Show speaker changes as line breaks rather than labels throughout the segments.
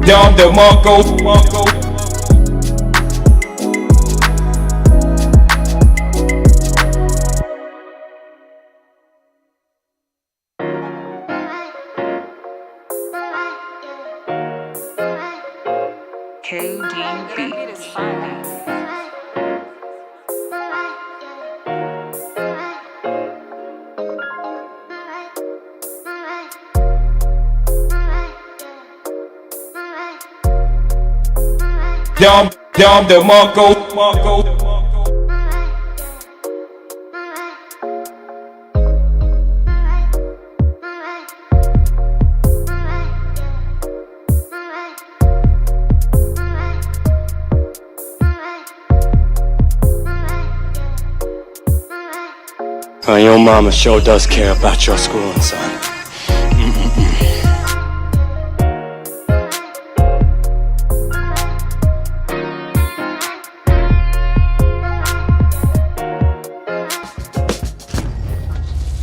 Dom the Marco. Dom the Marco.
Your mama sure does care about your schooling, son.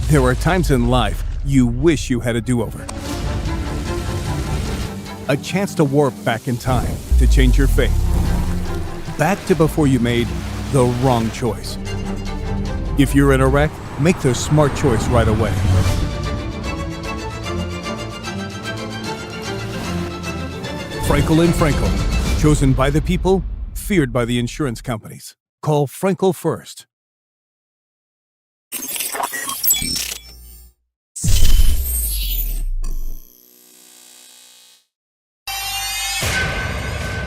There are times in life you wish you had a do-over. A chance to warp back in time to change your fate. Back to before you made the wrong choice. If you're in a wreck, make the smart choice right away. Frankel & Frankel. Chosen by the people, feared by the insurance companies. Call Frankel first.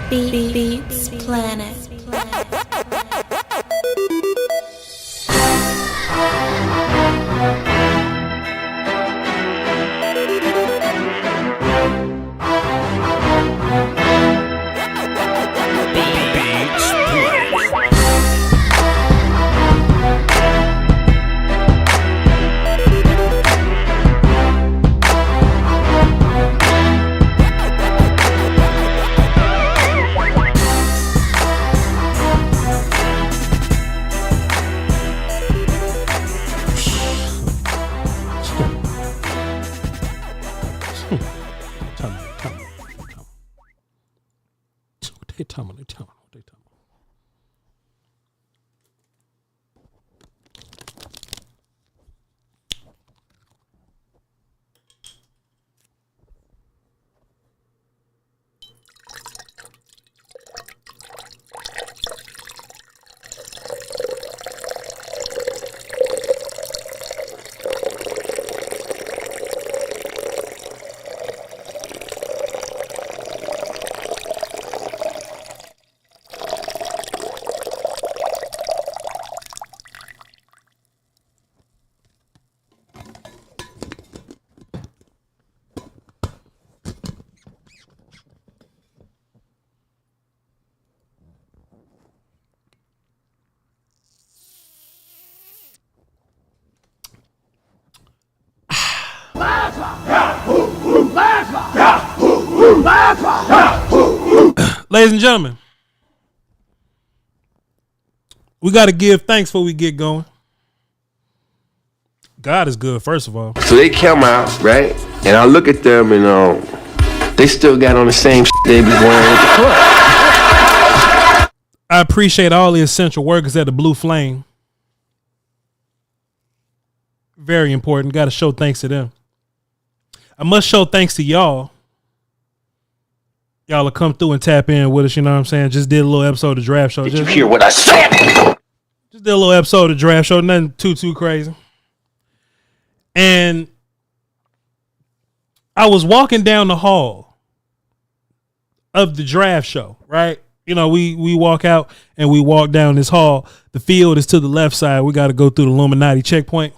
Beats Planet.
Ladies and gentlemen, we got to give thanks before we get going. God is good, first of all.
So they come out, right? And I look at them and they still got on the same shit they be wearing at the club.
I appreciate all the essential workers at the Blue Flame. Very important. Got to show thanks to them. I must show thanks to y'all. Y'all will come through and tap in with us, you know what I'm saying? Just did a little episode of Draft Show.
Did you hear what I said?
Just did a little episode of Draft Show, nothing too crazy. And I was walking down the hall of the Draft Show, right? You know, we walk out and we walk down this hall. The field is to the left side. We got to go through the Illuminati checkpoint.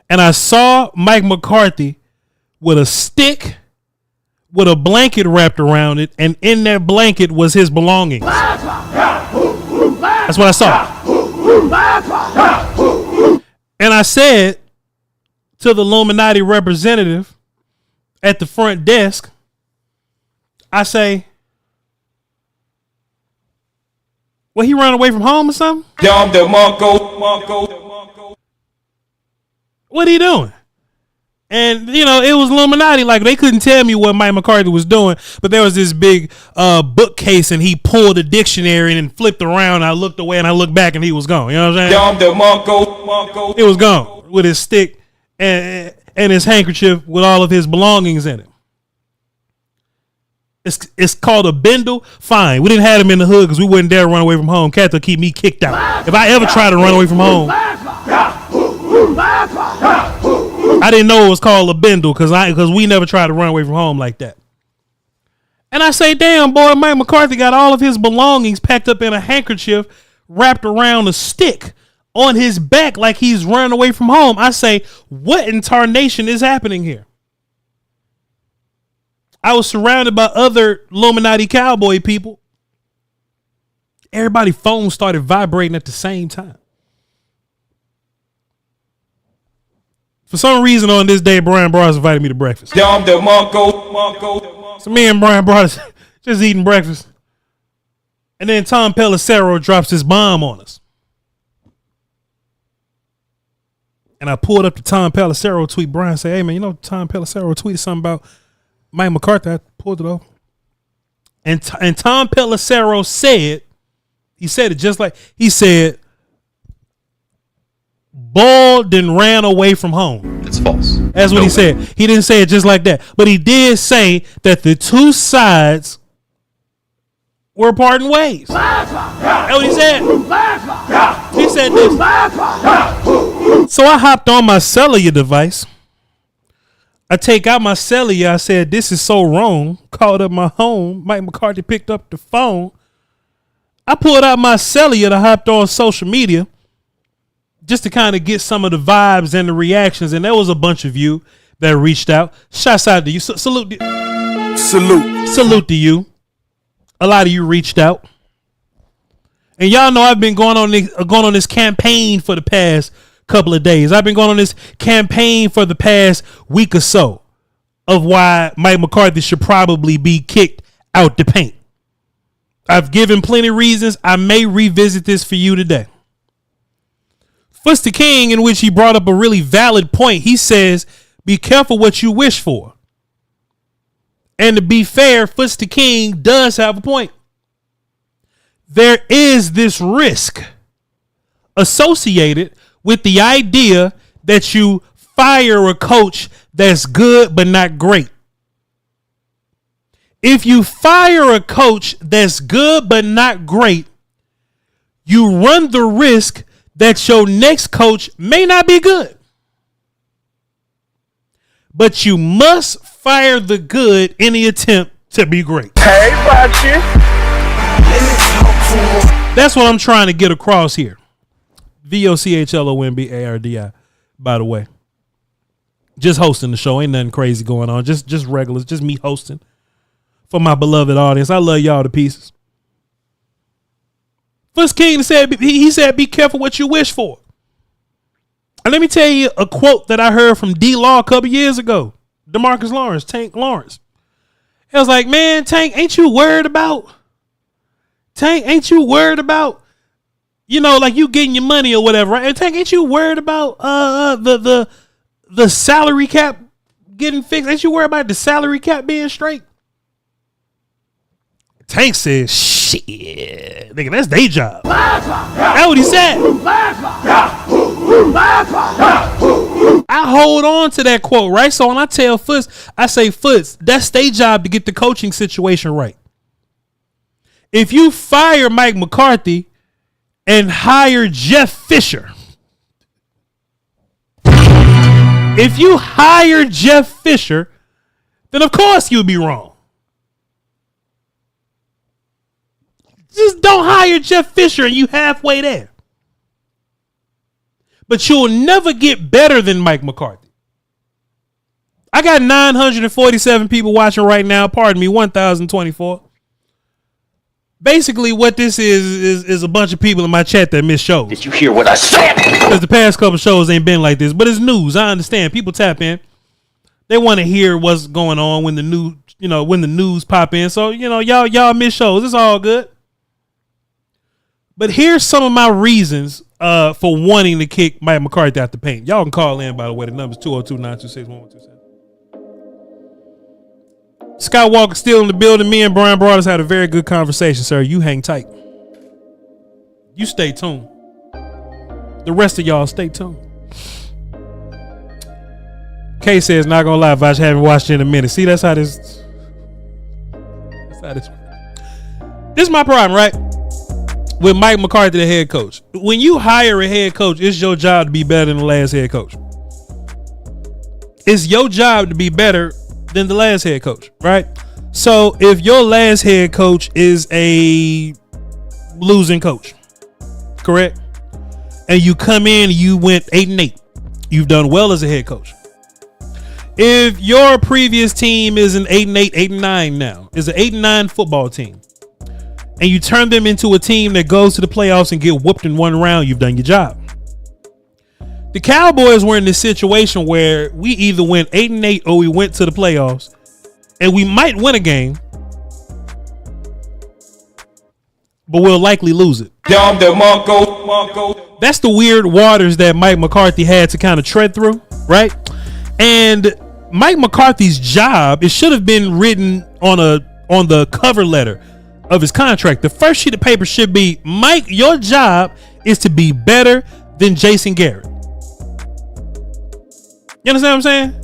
And I saw Mike McCarthy with a stick with a blanket wrapped around it, and in that blanket was his belongings. That's what I saw. And I said to the Illuminati representative at the front desk, I say, well, he run away from home or something?
Dom the Monko.
What are you doing? And, you know, it was Illuminati. Like, they couldn't tell me what Mike McCarthy was doing, but there was this big bookcase, and he pulled a dictionary and then flipped around. And I looked away, and I looked back, and he was gone. You know what I'm saying?
Dom the Monko.
He was gone with his stick and his handkerchief with all of his belongings in it. It's called a bindle. Fine. We didn't have him in the hood because we wouldn't dare run away from home. Cat will keep me kicked out. If I ever try to run away from home, I didn't know it was called a bindle because we never tried to run away from home like that. And I say, damn, boy, Mike McCarthy got all of his belongings packed up in a handkerchief wrapped around a stick on his back like he's running away from home. I say, what in tarnation is happening here? I was surrounded by other Illuminati cowboy people. Everybody's phone started vibrating at the same time. For some reason on this day, Brian Brothers invited me to breakfast.
Dom the Monko.
So me and Brian Brothers just eating breakfast. And then Tom Pelissero drops his bomb on us. And I pulled up the Tom Pelissero tweet. Brian said, hey, man, you know, Tom Pelissero tweeted something about Mike McCarthy. I pulled it off. And Tom Pelissero said, he said it just like, he said, Ball then ran away from home.
It's false.
That's what he said. He didn't say it just like that. But he did say that the two sides were parting ways. That's what he said. He said this. So I hopped on my cellular device. I take out my cellular. I said, this is so wrong. Called up my home. Mike McCarthy picked up the phone. I pulled out my cellular. I hopped on social media just to kind of get some of the vibes and the reactions. And there was a bunch of you that reached out. Shouts out to you. Salute to you. A lot of you reached out. And y'all know I've been going on this campaign for the past couple of days. I've been going on this campaign for the past week or so of why Mike McCarthy should probably be kicked out the paint. I've given plenty of reasons. I may revisit this for you today. Fuster King, in which he brought up a really valid point. He says, be careful what you wish for. And to be fair, Fuster King does have a point. There is this risk associated with the idea that you fire a coach that's good but not great. If you fire a coach that's good but not great, you run the risk that your next coach may not be good. But you must fire the good in the attempt to be great.
Hey, Bachi.
That's what I'm trying to get across here. VOCHLOMBARDI, by the way. Just hosting the show. Ain't nothing crazy going on. Just regulars. Just me hosting for my beloved audience. I love y'all to pieces. First King said, he said, be careful what you wish for. And let me tell you a quote that I heard from D-Law a couple years ago. DeMarcus Lawrence, Tank Lawrence. He was like, man, Tank, ain't you worried about, you know, like you getting your money or whatever, right? And Tank, ain't you worried about the salary cap getting fixed? Ain't you worried about the salary cap being straight? Tank said, shit, nigga, that's their job. That's what he said. I hold on to that quote, right? So when I tell Foots, I say, Foots, that's their job to get the coaching situation right. If you fire Mike McCarthy and hire Jeff Fisher, if you hire Jeff Fisher, then of course you'll be wrong. Just don't hire Jeff Fisher and you halfway there. But you'll never get better than Mike McCarthy. I got 947 people watching right now. Pardon me, 1,024. Basically, what this is a bunch of people in my chat that miss shows.
Did you hear what I said?
Because the past couple shows ain't been like this. But it's news. I understand. People tap in. They want to hear what's going on when the new, when the news pop in. So, y'all miss shows. It's all good. But here's some of my reasons for wanting to kick Mike McCarthy out the paint. Y'all can call in, by the way. The number's 202-926-1127. Scott Walker still in the building. Me and Brian Broaders had a very good conversation, sir. You hang tight. You stay tuned. The rest of y'all stay tuned. Kay says, not gonna lie, Voch, haven't watched it in a minute. See, that's how this works. This is my problem, right? With Mike McCarthy, the head coach. When you hire a head coach, it's your job to be better than the last head coach. It's your job to be better than the last head coach, right? So if your last head coach is a losing coach, correct? And you come in, you went 8-8. You've done well as a head coach. If your previous team is an 8-8, 8-9 now, is an 8-9 football team, and you turn them into a team that goes to the playoffs and get whooped in one round, you've done your job. The Cowboys were in this situation where we either went 8-8 or we went to the playoffs, and we might win a game, but we'll likely lose it. That's the weird waters that Mike McCarthy had to kind of tread through, right? And Mike McCarthy's job, it should have been written on the cover letter of his contract. The first sheet of paper should be, Mike, your job is to be better than Jason Garrett. You understand what I'm saying?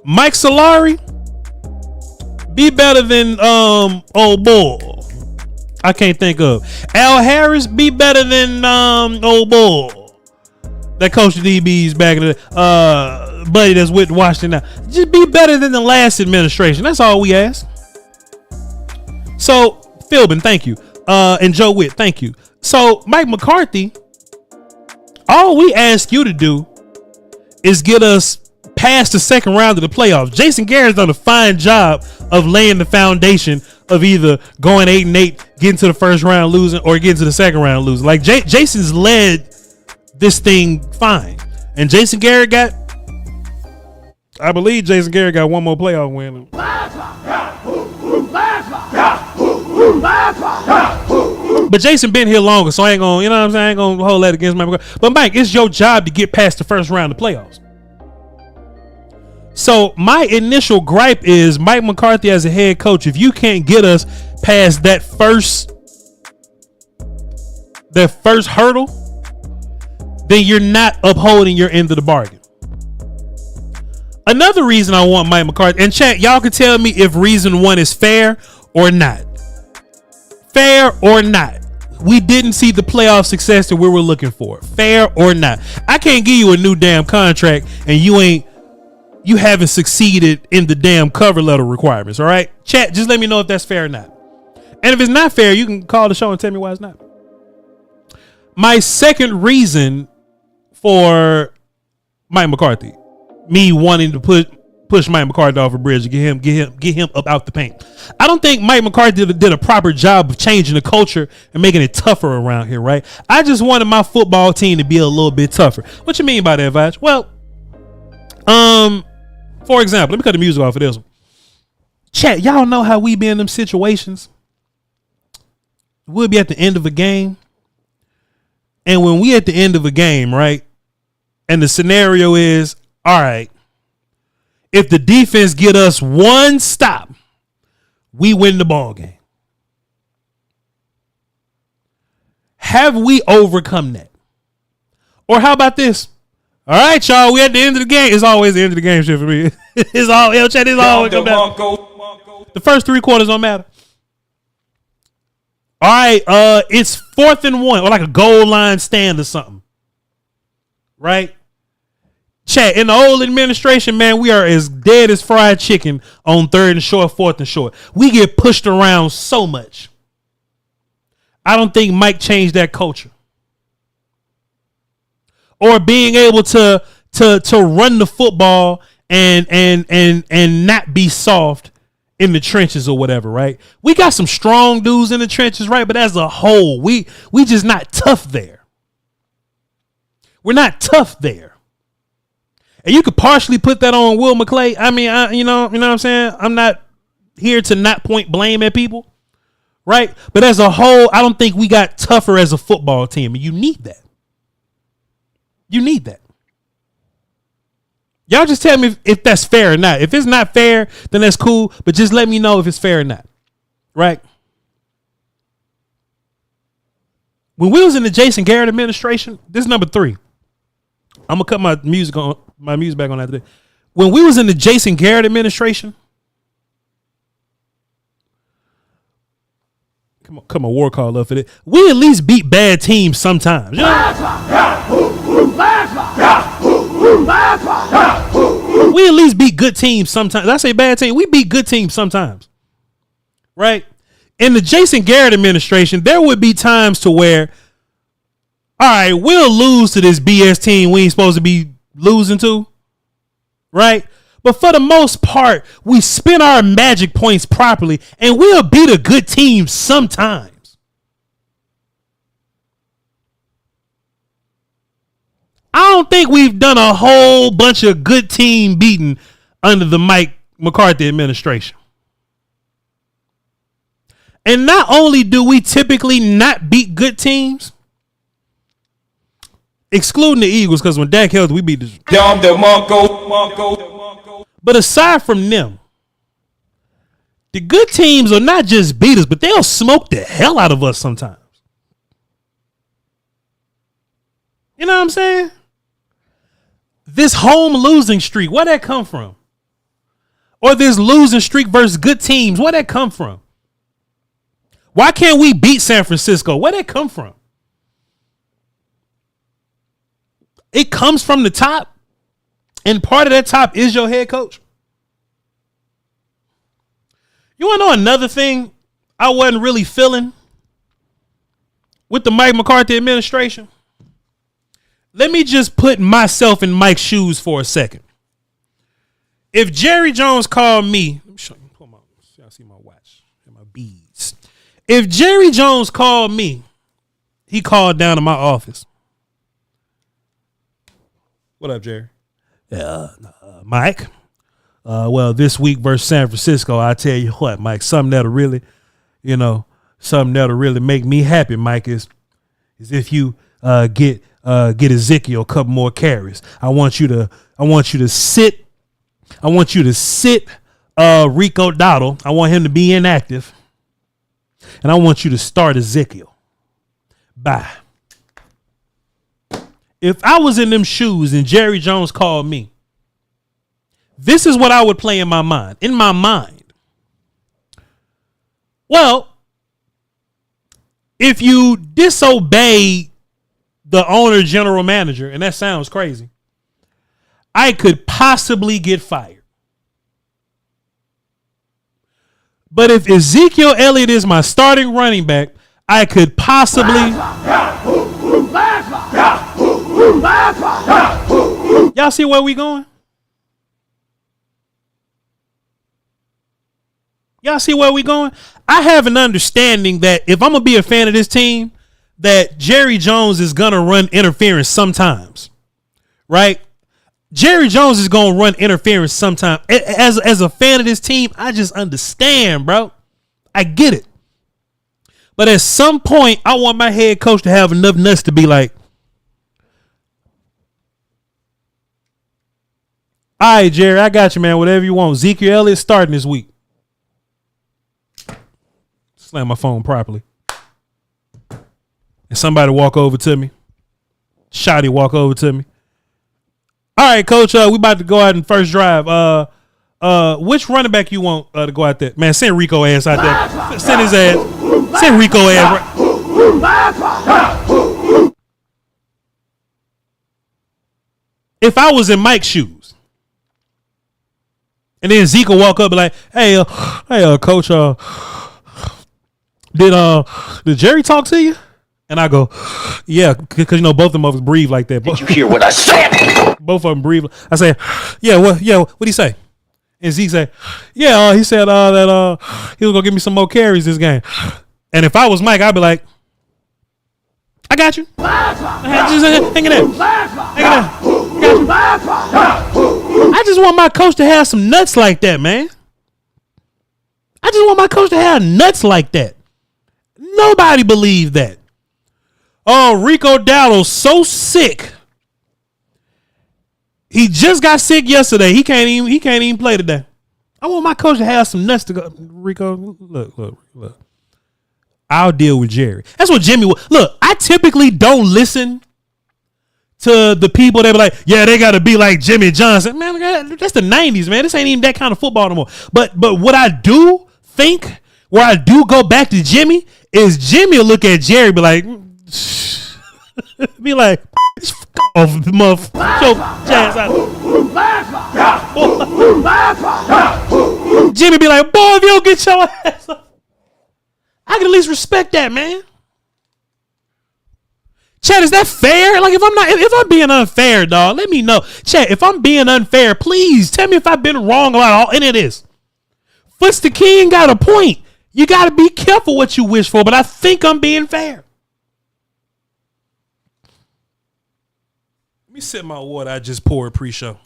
Mike Solari, be better than old boy. I can't think of. Al Harris, be better than old boy that coached the DBs back in the buddy that's with Washington now. Just be better than the last administration. That's all we ask. So Philbin, thank you. And Joe Witt, thank you. So Mike McCarthy, all we ask you to do is get us past the second round of the playoffs. Jason Garrett's done a fine job of laying the foundation of either going 8-8, getting to the first round losing, or getting to the second round losing. Like Jason's led this thing fine. And Jason Garrett I believe Jason Garrett got one more playoff win. But Jason been here longer, so I ain't gonna, I ain't gonna hold that against Mike. But Mike, it's your job to get past the first round of playoffs. So my initial gripe is Mike McCarthy as a head coach, if you can't get us past that first hurdle, then you're not upholding your end of the bargain. Another reason I want Mike McCarthy, and chat, y'all can tell me if reason one is fair or not. Fair or not. We didn't see the playoff success that we were looking for. Fair or not. I can't give you a new damn contract and you haven't succeeded in the damn cover letter requirements. All right, chat, just let me know if that's fair or not. And if it's not fair, you can call the show and tell me why it's not. My second reason for Mike McCarthy, me wanting to push Mike McCarthy off a bridge to get him up out the paint. I don't think Mike McCarthy did a proper job of changing the culture and making it tougher around here, right? I just wanted my football team to be a little bit tougher. What you mean by that, Voch? Well, for example, let me cut the music off of this one. Chat, y'all know how we be in them situations. We'll be at the end of a game. And when we at the end of a game, right? And the scenario is, all right, if the defense get us one stop, we win the ball game. Have we overcome that? Or how about this? All right, y'all, we at the end of the game. It's always the end of the game shit for me. It's all chat. It's always come down. The first 3 quarters don't matter. All right, it's 4th and 1, or like a goal line stand or something. Right? Chat, in the old administration, man, we are as dead as fried chicken on 3rd and short, 4th and short. We get pushed around so much. I don't think Mike changed that culture. Or being able to run the football and not be soft in the trenches or whatever, right? We got some strong dudes in the trenches, right? But as a whole, we just not tough there. We're not tough there. And you could partially put that on Will McClay. I mean, you know what I'm saying? I'm not here to not point blame at people, right? But as a whole, I don't think we got tougher as a football team. And you need that. You need that. Y'all just tell me if that's fair or not. If it's not fair, then that's cool. But just let me know if it's fair or not, right? When we was in the Jason Garrett administration, this is number 3. I'm gonna cut my music back on that today. When we was in the Jason Garrett administration, come on, war call up for it. We at least beat bad teams sometimes. You know? We at least beat good teams sometimes. I say bad team. We beat good teams sometimes, right? In the Jason Garrett administration, there would be times to where, all right, we'll lose to this BS team we ain't supposed to be losing to, right? But for the most part, we spend our magic points properly, and we'll beat a good team sometimes. I don't think we've done a whole bunch of good team beating under the Mike McCarthy administration. And not only do we typically not beat good teams, excluding the Eagles, because when Dak healthy, we beat the But aside from them, the good teams are not just beat us, but they'll smoke the hell out of us sometimes. You know what I'm saying? This home losing streak, where'd that come from? Or this losing streak versus good teams, where'd that come from? Why can't we beat San Francisco? Where'd that come from? It comes from the top, and part of that top is your head coach. You want to know another thing I wasn't really feeling with the Mike McCarthy administration? Let me just put myself in Mike's shoes for a second. If Jerry Jones called me, let me show you, I see my watch and my beads. If Jerry Jones called me, he called down to my office. What up, Jerry? Mike. Well, this week versus San Francisco, I tell you what, Mike, something that'll really make me happy, Mike, is if you get Ezekiel a couple more carries. I want you to sit Rico Dowdle. I want him to be inactive. And I want you to start Ezekiel. Bye. If I was in them shoes and Jerry Jones called me, this is what I would play in my mind. In my mind. Well, if you disobey the owner, general manager, and that sounds crazy, I could possibly get fired. But if Ezekiel Elliott is my starting running back, I could possibly... Y'all see where we going? Y'all see where we going? I have an understanding that if I'm going to be a fan of this team, that Jerry Jones is going to run interference sometimes, right? Jerry Jones is going to run interference sometime. As a fan of this team, I just understand, bro. I get it. But at some point, I want my head coach to have enough nuts to be like, all right, Jerry, I got you, man. Whatever you want. Ezekiel Elliott starting this week. Slam my phone properly. And somebody walk over to me. Shotty walk over to me. All right, coach, we about to go out in first drive. Which running back you want to go out there? Man, send Rico ass out there. Send his ass. Send Rico ass. If I was in Mike's shoes, and then Zeke will walk up and be like, hey, coach, did Jerry talk to you? And I go, yeah, because you know both of them breathe like that.
Did you hear what I said?
Both of them breathe. I say, what'd he say? And Zeke say, he said that he was gonna give me some more carries this game. And if I was Mike, I'd be like, I got you. Just hang in there. Hang in there. I just want my coach to have some nuts like that, man. I just want my coach to have nuts like that. Nobody believed that. Oh, Rico Dowdle's so sick. He just got sick yesterday. He can't even play today. I want my coach to have some nuts to go. Rico, look. I'll deal with Jerry. That's what Jimmy was. Look, I typically don't listen to the people that be like, yeah, they got to be like Jimmy Johnson. Man, that's the 90s, man. This ain't even that kind of football no more. But what I do think, where I do go back to Jimmy, is Jimmy will look at Jerry, be like, off, motherfucker. Jimmy be like, boy, if you don't get your ass up, I can at least respect that, man. Chad, is that fair? Like, if I'm being unfair, dog, let me know. Chad, if I'm being unfair, please tell me if I've been wrong about any of this. Foots the King got a point. You got to be careful what you wish for, but I think I'm being fair. Let me sip my water I just poured pre-show.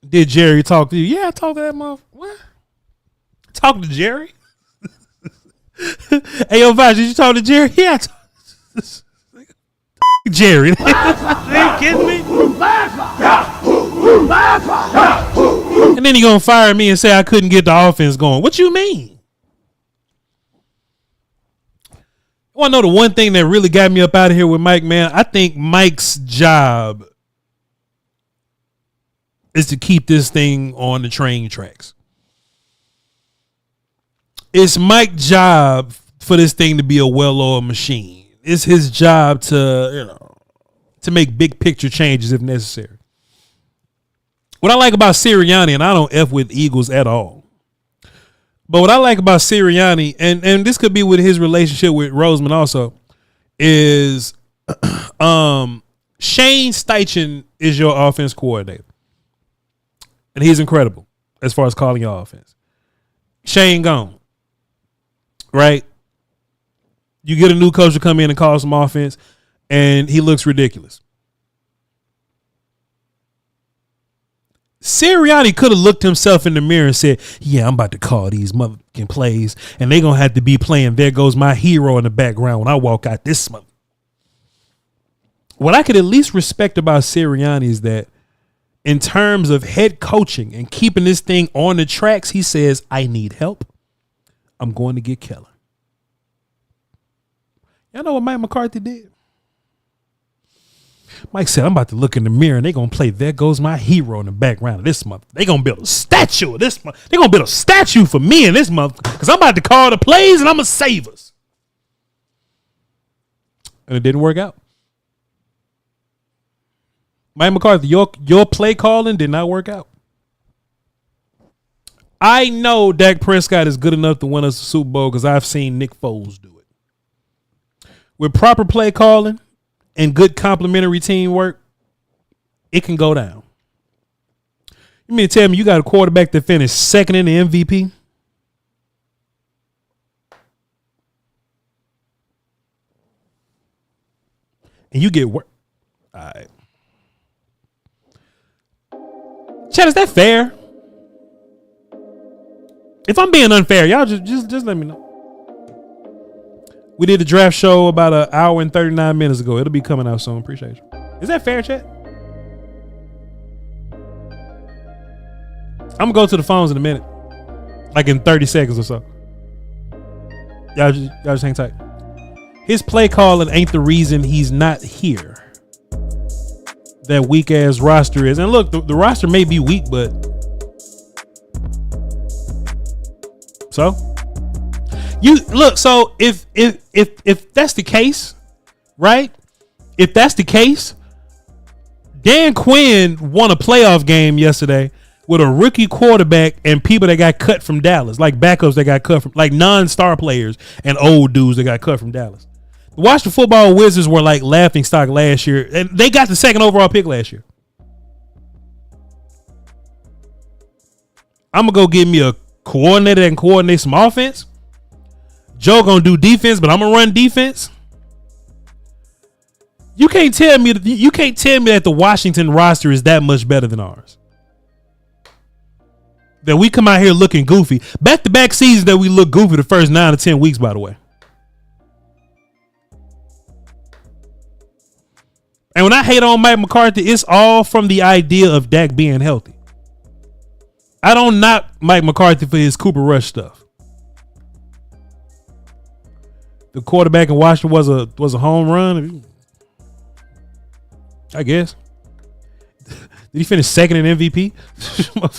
Did Jerry talk to you? Yeah, I talked to that motherfucker. What? Talk to Jerry? Hey, yo, Voch, did you talk to Jerry? Yeah, I talked to Jerry. Are you kidding me? And then he gonna fire me and say I couldn't get the offense going. What you mean? I want to know the one thing that really got me up out of here with Mike, man. I think Mike's job is to keep this thing on the train tracks. It's Mike's job for this thing to be a well-oiled machine. It's his job to, to make big picture changes if necessary. What I like about Sirianni, and I don't F with Eagles at all, but what I like about Sirianni, and this could be with his relationship with Roseman also, is Shane Steichen is your offense coordinator. And he's incredible as far as calling your offense. Shane gone. Right? You get a new coach to come in and call some offense, and he looks ridiculous. Sirianni could have looked himself in the mirror and said, yeah, I'm about to call these motherfucking plays, and they're going to have to be playing There Goes My Hero in the background when I walk out this month. What I could at least respect about Sirianni is that in terms of head coaching and keeping this thing on the tracks, he says, I need help. I'm going to get Keller. Y'all know what Mike McCarthy did? Mike said, I'm about to look in the mirror and they're going to play There Goes My Hero in the background of this month. They're going to build a statue of this month. They're going to build a statue for me in this month because I'm about to call the plays and I'm going to save us. And it didn't work out. Mike McCarthy, your play calling did not work out. I know Dak Prescott is good enough to win us the Super Bowl because I've seen Nick Foles do it. With proper play calling and good complementary teamwork, it can go down. You mean to tell me you got a quarterback that finished second in the MVP? And you get work. All right. Chad, is that fair? If I'm being unfair, y'all just let me know. We did a draft show about an hour and 39 minutes ago. It'll be coming out soon. Appreciate you. Is that fair, Chad? I'm gonna go to the phones in a minute, like in 30 seconds or so. Y'all just hang tight. His play calling ain't the reason he's not here. That weak ass roster is, and look, the roster may be weak, but so you look. So if that's the case, right? If that's the case, Dan Quinn won a playoff game yesterday with a rookie quarterback and people that got cut from Dallas, like backups that got cut from, like non-star players and old dudes that got cut from Dallas. The Washington Football Wizards were like laughing stock last year, and they got the second overall pick last year. I'm gonna go get me a coordinator that can coordinate some offense. Joe gonna do defense, but I'm gonna run defense. You can't tell me that the Washington roster is that much better than ours. That we come out here looking goofy. Back-to-back seasons that we look goofy the first 9 to 10 weeks, by the way. And when I hate on Mike McCarthy, it's all from the idea of Dak being healthy. I don't knock Mike McCarthy for his Cooper Rush stuff. The quarterback in Washington was a home run, I guess. Did he finish second in MVP?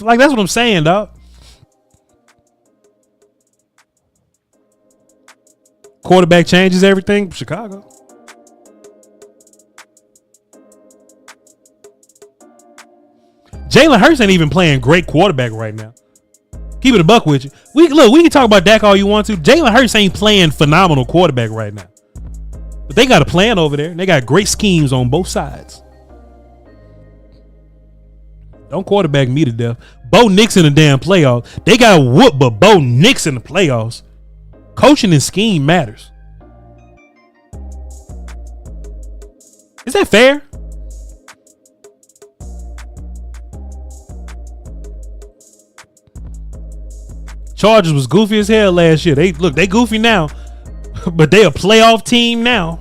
Like, that's what I'm saying, dog. Quarterback changes everything. Chicago. Jalen Hurts ain't even playing great quarterback right now. Keep it a buck with you. We can talk about Dak all you want to. Jalen Hurts ain't playing phenomenal quarterback right now. But they got a plan over there. And they got great schemes on both sides. Don't quarterback me to death. Bo Nix in the damn playoffs. They got whooped, but Bo Nix in the playoffs. Coaching and scheme matters. Is that fair? Chargers was goofy as hell last year. They goofy now, but they a playoff team now.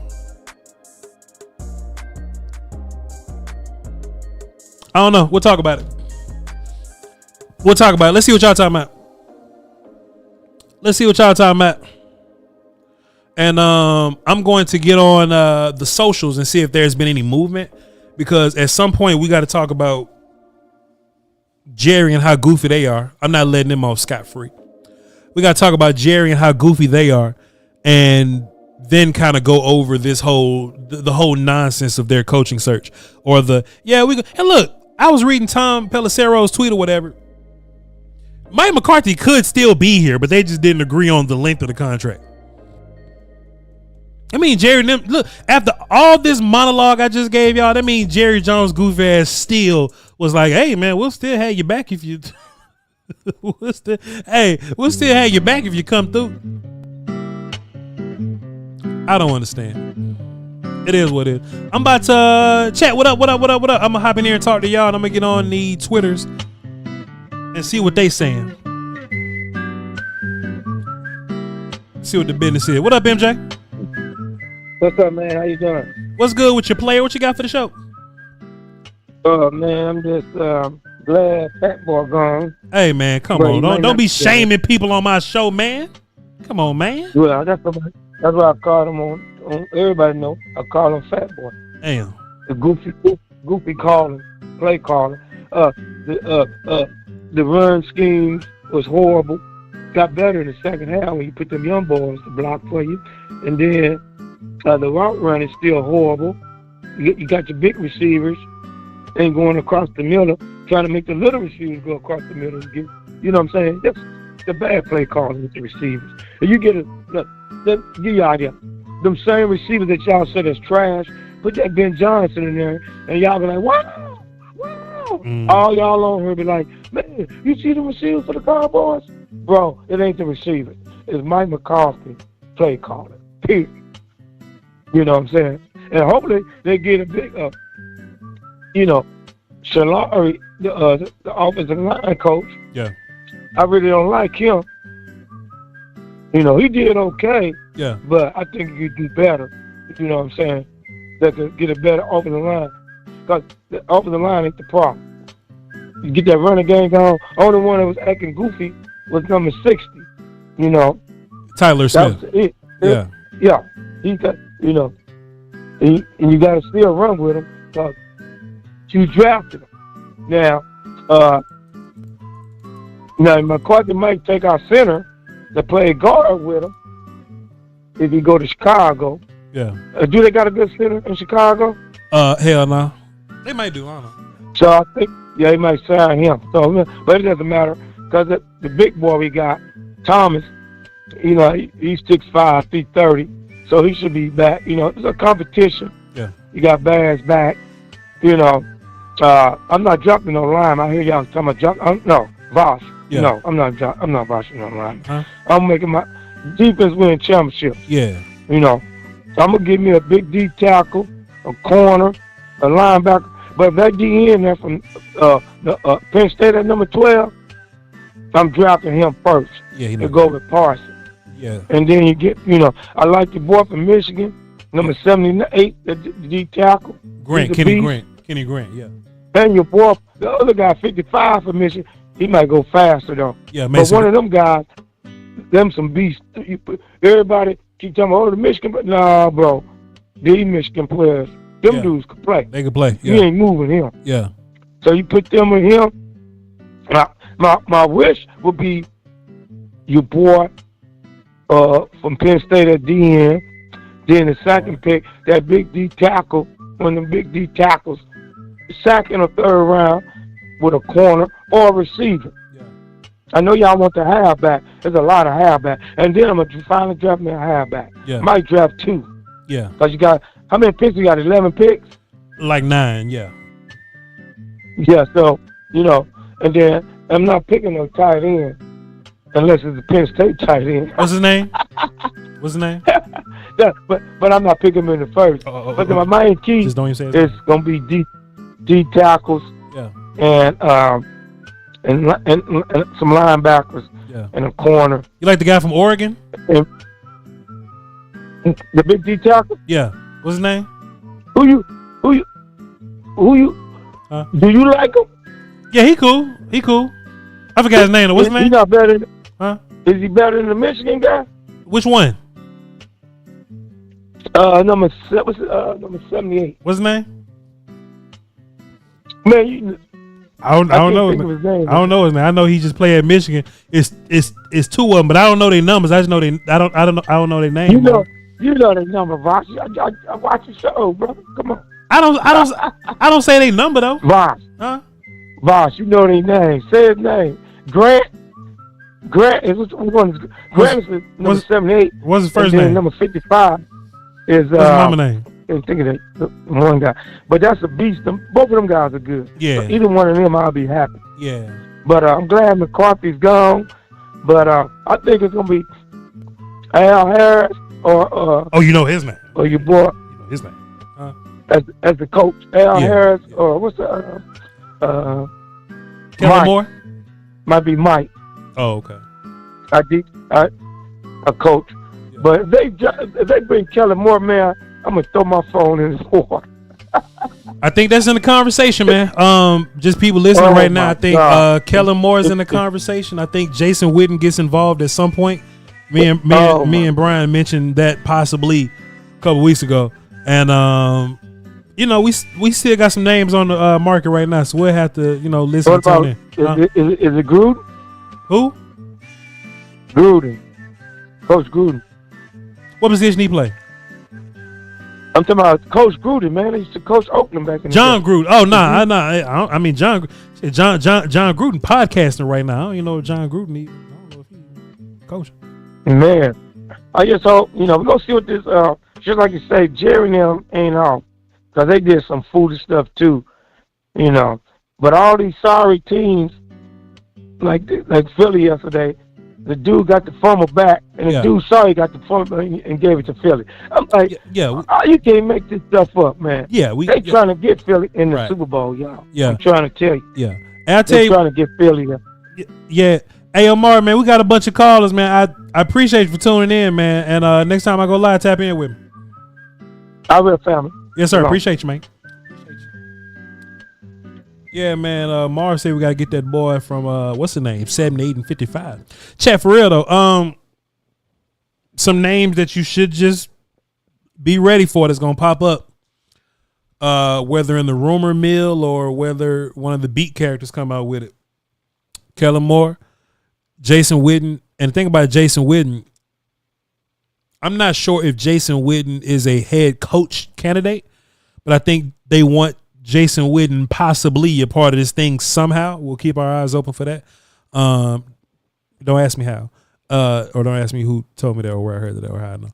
I don't know. We'll talk about it. Let's see what y'all talking about. And I'm going to get on the socials and see if there's been any movement, because at some point we got to talk about Jerry and how goofy they are. I'm not letting them off scot-free. We got to talk about Jerry and how goofy they are, and then kind of go over this whole nonsense of their coaching search, or and look, I was reading Tom Pelissero's tweet or whatever. Mike McCarthy could still be here, but they just didn't agree on the length of the contract. I mean, Jerry, look, after all this monologue I just gave y'all, that means Jerry Jones' goofy ass still was like, hey man, we'll still have you back if you we'll still have you back if you come through. I don't understand. It is what it is. I'm about to chat. What up? I'm gonna hop in here and talk to y'all, and I'm gonna get on the Twitters and see what they saying. See what the business is. What up, MJ?
What's up, man? How you doing?
What's good with your player? What you got for the show?
Man, I'm just glad Fat Boy gone.
Hey, man, come on. Don't be shaming people on my show, man. Come on, man.
Well, that's why I called him on everybody know. I call him Fat Boy.
Damn.
The goofy calling, play calling. The run scheme was horrible. Got better in the second half when you put them young boys to block for you. And then the route run is still horrible. You got your big receivers and going across the middle, trying to make the little receivers go across the middle. You know what I'm saying? That's the bad play calling with the receivers. And you get give you an idea. Them same receivers that y'all said is trash, put that Ben Johnson in there, and y'all be like, wow. All y'all on here be like, man, you see the receivers for the Cowboys? Bro, it ain't the receivers. It's Mike McCarthy play calling. Period. You know what I'm saying? And hopefully they get a big, Shalari, the offensive line coach. Yeah. I really don't like him. You know, he did okay. Yeah. But I think he could do better. You know what I'm saying? That could get a better offensive line. Because the offensive line ain't the problem. You get that running game going. Only one that was acting goofy was number 60. You know. Tyler Smith. Yeah. Yeah. He got, and you got to still run with him because you drafted him. Now, McCarthy might take our center to play guard with him if he go to Chicago. Yeah. Do they got a good center in Chicago? Hell no. They might do, I don't know. So I think, he might sign him. So, but it doesn't matter because the big boy we got, Thomas, he's 6'5", 330, so he should be back. It's a competition. Yeah. You got Bass back. I'm not jumping no line. I hear y'all talking about jump. No, Voch. Yeah. No, I'm not Voching on line. Huh? I'm making my defense win championships. Yeah. So I'm gonna give me a big D tackle a corner, a linebacker. But if that DN there from Penn State at number 12, I'm drafting him first.
Yeah,
to go with Parsons.
Yeah.
And then you get, I like the boy from Michigan, number 78, the D tackle.
Kenny Grant, yeah.
And your boy, the other guy, 55 from Michigan, he might go faster though.
Yeah,
but one of them guys, them some beasts. Everybody keep talking about, the Michigan, but nah, bro. These Michigan players, them dudes could play.
They could play. Yeah.
You ain't moving him.
Yeah.
So you put them with him. My wish would be your boy from Penn State at DN. Then the second pick, that big D tackle, one of them big D tackles, second or third round with a corner or a receiver. Yeah. I know y'all want the halfback. There's a lot of halfback. And then I'm going to finally draft me a halfback. Yeah. Might draft 2.
Yeah.
Because you got, how many picks you got? 11 picks?
Like 9, yeah.
Yeah, so, and then I'm not picking no tight end unless it's a Penn State tight end.
What's his name? What's his name?
Yeah, but I'm not picking him in the first. But my main key is going to be D tackles. Yeah. And some linebackers. Yeah. And a corner.
You like the guy from Oregon?
And the big D tackle?
Yeah. What's his name?
Who you? Huh? Do you like him?
Yeah, he cool. I forgot his name. What's his name?
He's not better than, Is he better than the Michigan guy?
Which one?
Number 78.
What's his name?
Man,
I don't know his name. I don't know his name. I know he just played at Michigan. It's 2 of them, but I don't know their numbers. I just know I don't know their name.
You know their number, Voch. I watch your show, bro. Come on.
I don't say their number though.
Voch.
Huh?
Voch, you know their name. Say his name. Grant is Grant is number 78.
What's his first name?
Number 55 is
what's his mama name?
I think of that one guy. But that's a beast. Both of them guys are good.
Yeah.
So either one of them, I'll be happy.
Yeah.
But I'm glad McCarthy's gone. But I think it's gonna be Al Harris or
you know his name.
Or your boy.
You know his name.
As the coach, Al Harris or what's the
Kellen Moore?
Might be Mike.
Oh, okay.
A coach. Yeah. But if they bring Kellen Moore, man, I'm gonna throw my phone in his water.
I think that's in the conversation, man. Just people listening right now. I think Kellen Moore is in the conversation. I think Jason Witten gets involved at some point. Me and Brian mentioned that possibly a couple weeks ago, and we still got some names on the market right now, so we'll have to listen.
What about, is it Gruden?
Who?
Gruden. Coach Gruden.
What position he play?
I'm talking about Coach Gruden, man. He used to coach Oakland back in the
John
day.
Gruden. Oh, nah, I mean, John Gruden podcasting right now. I don't even know if John Gruden, I don't know if he's coaching.
Man, I just hope, we're going to see what this, just like you say, Jerry and them ain't off. Because they did some foolish stuff too, But all these sorry teams, like Philly yesterday, the dude got the fumble back, and the dude saw he got the fumble and gave it to Philly. I'm like, you can't make this stuff up, man.
Yeah,
they trying to get Philly in the Super Bowl, y'all. Yeah, I'm trying to tell you.
Yeah, and I tell you,
trying to get Philly there.
Yeah. Hey, Omar, man, we got a bunch of callers, man. I appreciate you for tuning in, man. And next time I go live, tap in with me.
I will, family.
Yes, sir. Appreciate you, man. Yeah, man. Mars said we gotta get that boy from what's the name? 78 and 55. Chat for real though. Some names that you should just be ready for that's gonna pop up. Whether in the rumor mill or whether one of the beat characters come out with it. Kellen Moore, Jason Witten, and the thing about Jason Witten, I'm not sure if Jason Witten is a head coach candidate, but I think they want Jason Witten possibly a part of this thing somehow. We'll keep our eyes open for that. Don't ask me how, or don't ask me who told me that or where I heard that or how I know.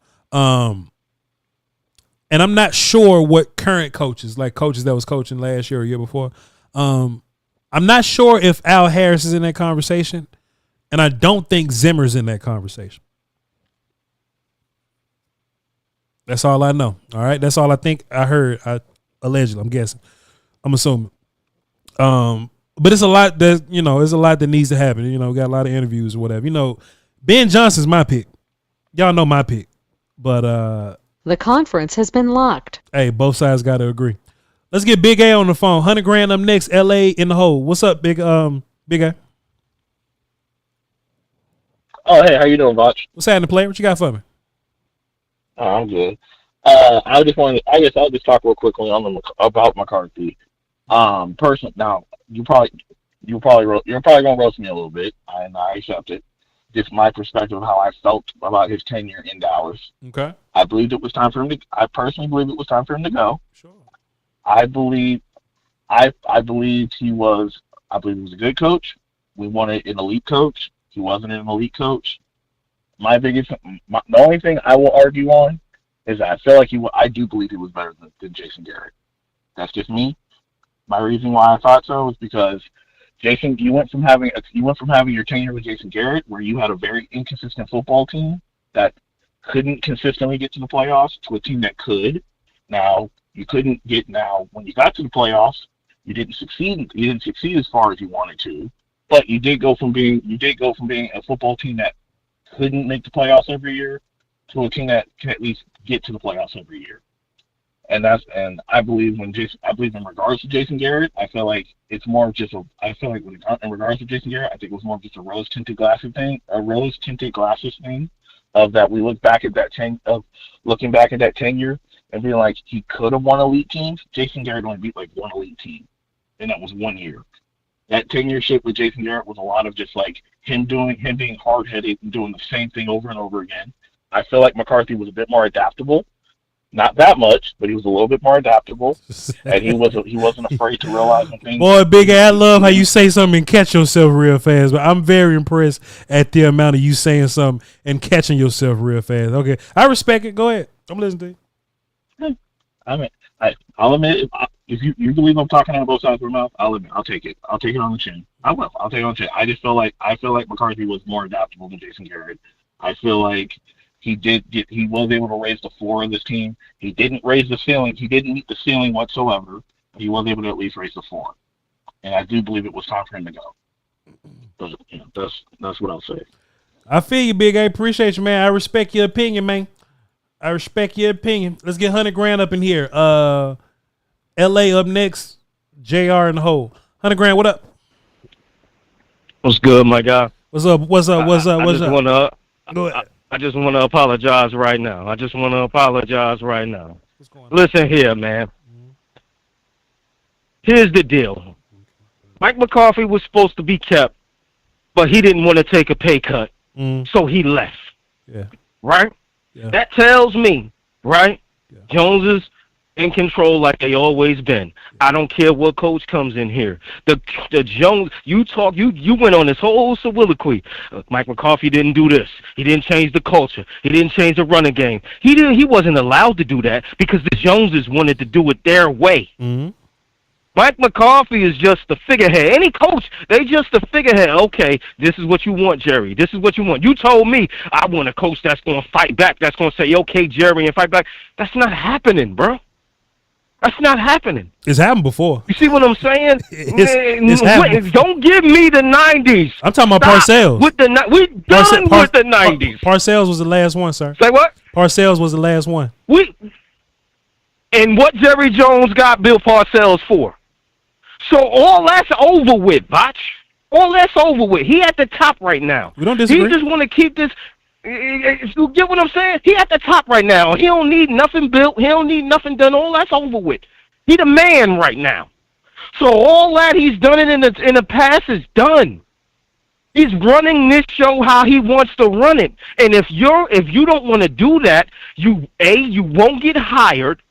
And I'm not sure what current coaches, like coaches that was coaching last year or year before. I'm not sure if Al Harris is in that conversation, and I don't think Zimmer's in that conversation. That's all I know. All right, that's all I think I heard. Allegedly, I'm guessing. I'm assuming. But it's a lot that it's a lot that needs to happen. We got a lot of interviews or whatever. Ben Johnson's my pick. Y'all know my pick. But
the conference has been locked.
Hey, both sides got to agree. Let's get Big A on the phone. 100 grand up next. LA in the hole. What's up, Big A?
Oh, hey, how you doing, Voch?
What's happening, player? What you got for me?
Oh, I'm good. I guess I'll just talk real quickly about McCarthy. Personally, now you're probably gonna roast me a little bit, and I accept it. Just my perspective of how I felt about his tenure in Dallas.
Okay.
I personally believe it was time for him to go.
Sure.
I believe he was a good coach. We wanted an elite coach. He wasn't an elite coach. The only thing I will argue on is that I feel like I do believe he was better than Jason Garrett. That's just me. My reason why I thought so is because Jason, you went from having your tenure with Jason Garrett, where you had a very inconsistent football team that couldn't consistently get to the playoffs, to a team that could. Now when you got to the playoffs, you didn't succeed. You didn't succeed as far as you wanted to, but you did go from being a football team that couldn't make the playoffs every year to a team that can at least get to the playoffs every year. And I believe in regards to Jason Garrett, I feel like it's more of just in regards to Jason Garrett, I think it was more of just a rose tinted glasses thing of that we look back at looking back at that tenure and being like, he could have won elite teams. Jason Garrett only beat like one elite team, and that was 1 year. That tenureship with Jason Garrett was a lot of just like him being hard headed and doing the same thing over and over again. I feel like McCarthy was a bit more adaptable. Not that much, but he was a little bit more adaptable, and he wasn't afraid to realize some things.
Boy, Big A, I love how you say something and catch yourself real fast. But I'm very impressed at the amount of you saying something and catching yourself real fast. Okay, I respect it. Go ahead. I'm listening to you.
I mean, I'll admit, if you believe I'm talking out of both sides of my mouth, I'll admit, I'll take it. I'll take it on the chin. I will. I'll take it on the chin. I just feel like McCarthy was more adaptable than Jason Garrett. I feel like he was able to raise the floor of this team. He didn't raise the ceiling. He didn't meet the ceiling whatsoever. But he was able to at least raise the floor. And I do believe it was time for him to go. But, that's what I'll say.
I feel you, Big A. Appreciate you, man. I respect your opinion, man. I respect your opinion. Let's get 100 grand up in here. LA up next. JR in the hole. 100 grand, what up?
What's good, my guy?
What's up? Go ahead.
I just want to apologize right now. What's going on? Listen here, man. Here's the deal. Mike McCarthy was supposed to be kept, but he didn't want to take a pay cut, so he left.
Yeah.
Right?
Yeah.
That tells me, right? Yeah. Jones is in control like they always been. I don't care what coach comes in here. The Jones, you went on this whole soliloquy. Mike McCarthy didn't do this. He didn't change the culture. He didn't change the running game. He wasn't allowed to do that because the Joneses wanted to do it their way.
Mm-hmm.
Mike McCarthy is just the figurehead. Any coach, they just the figurehead. Okay, this is what you want, Jerry. This is what you want. You told me I want a coach that's going to fight back, that's going to say, okay, Jerry, and fight back. That's not happening, bro. That's not happening.
It's happened before.
You see what I'm saying?
It's happened.
Don't give me the 90s.
I'm talking about Parcells.
We're done with the 90s.
Parcells was the last one, sir.
Say what?
Parcells was the last one.
And what Jerry Jones got Bill Parcells for? So all that's over with, Voch. All that's over with. He at the top right now.
We don't disagree.
He just want to keep this. You get what I'm saying? He at the top right now. He don't need nothing built. He don't need nothing done. All that's over with. He the man right now. So all that he's done it in the past is done. He's running this show how he wants to run it. And if you don't want to do that, you won't get hired,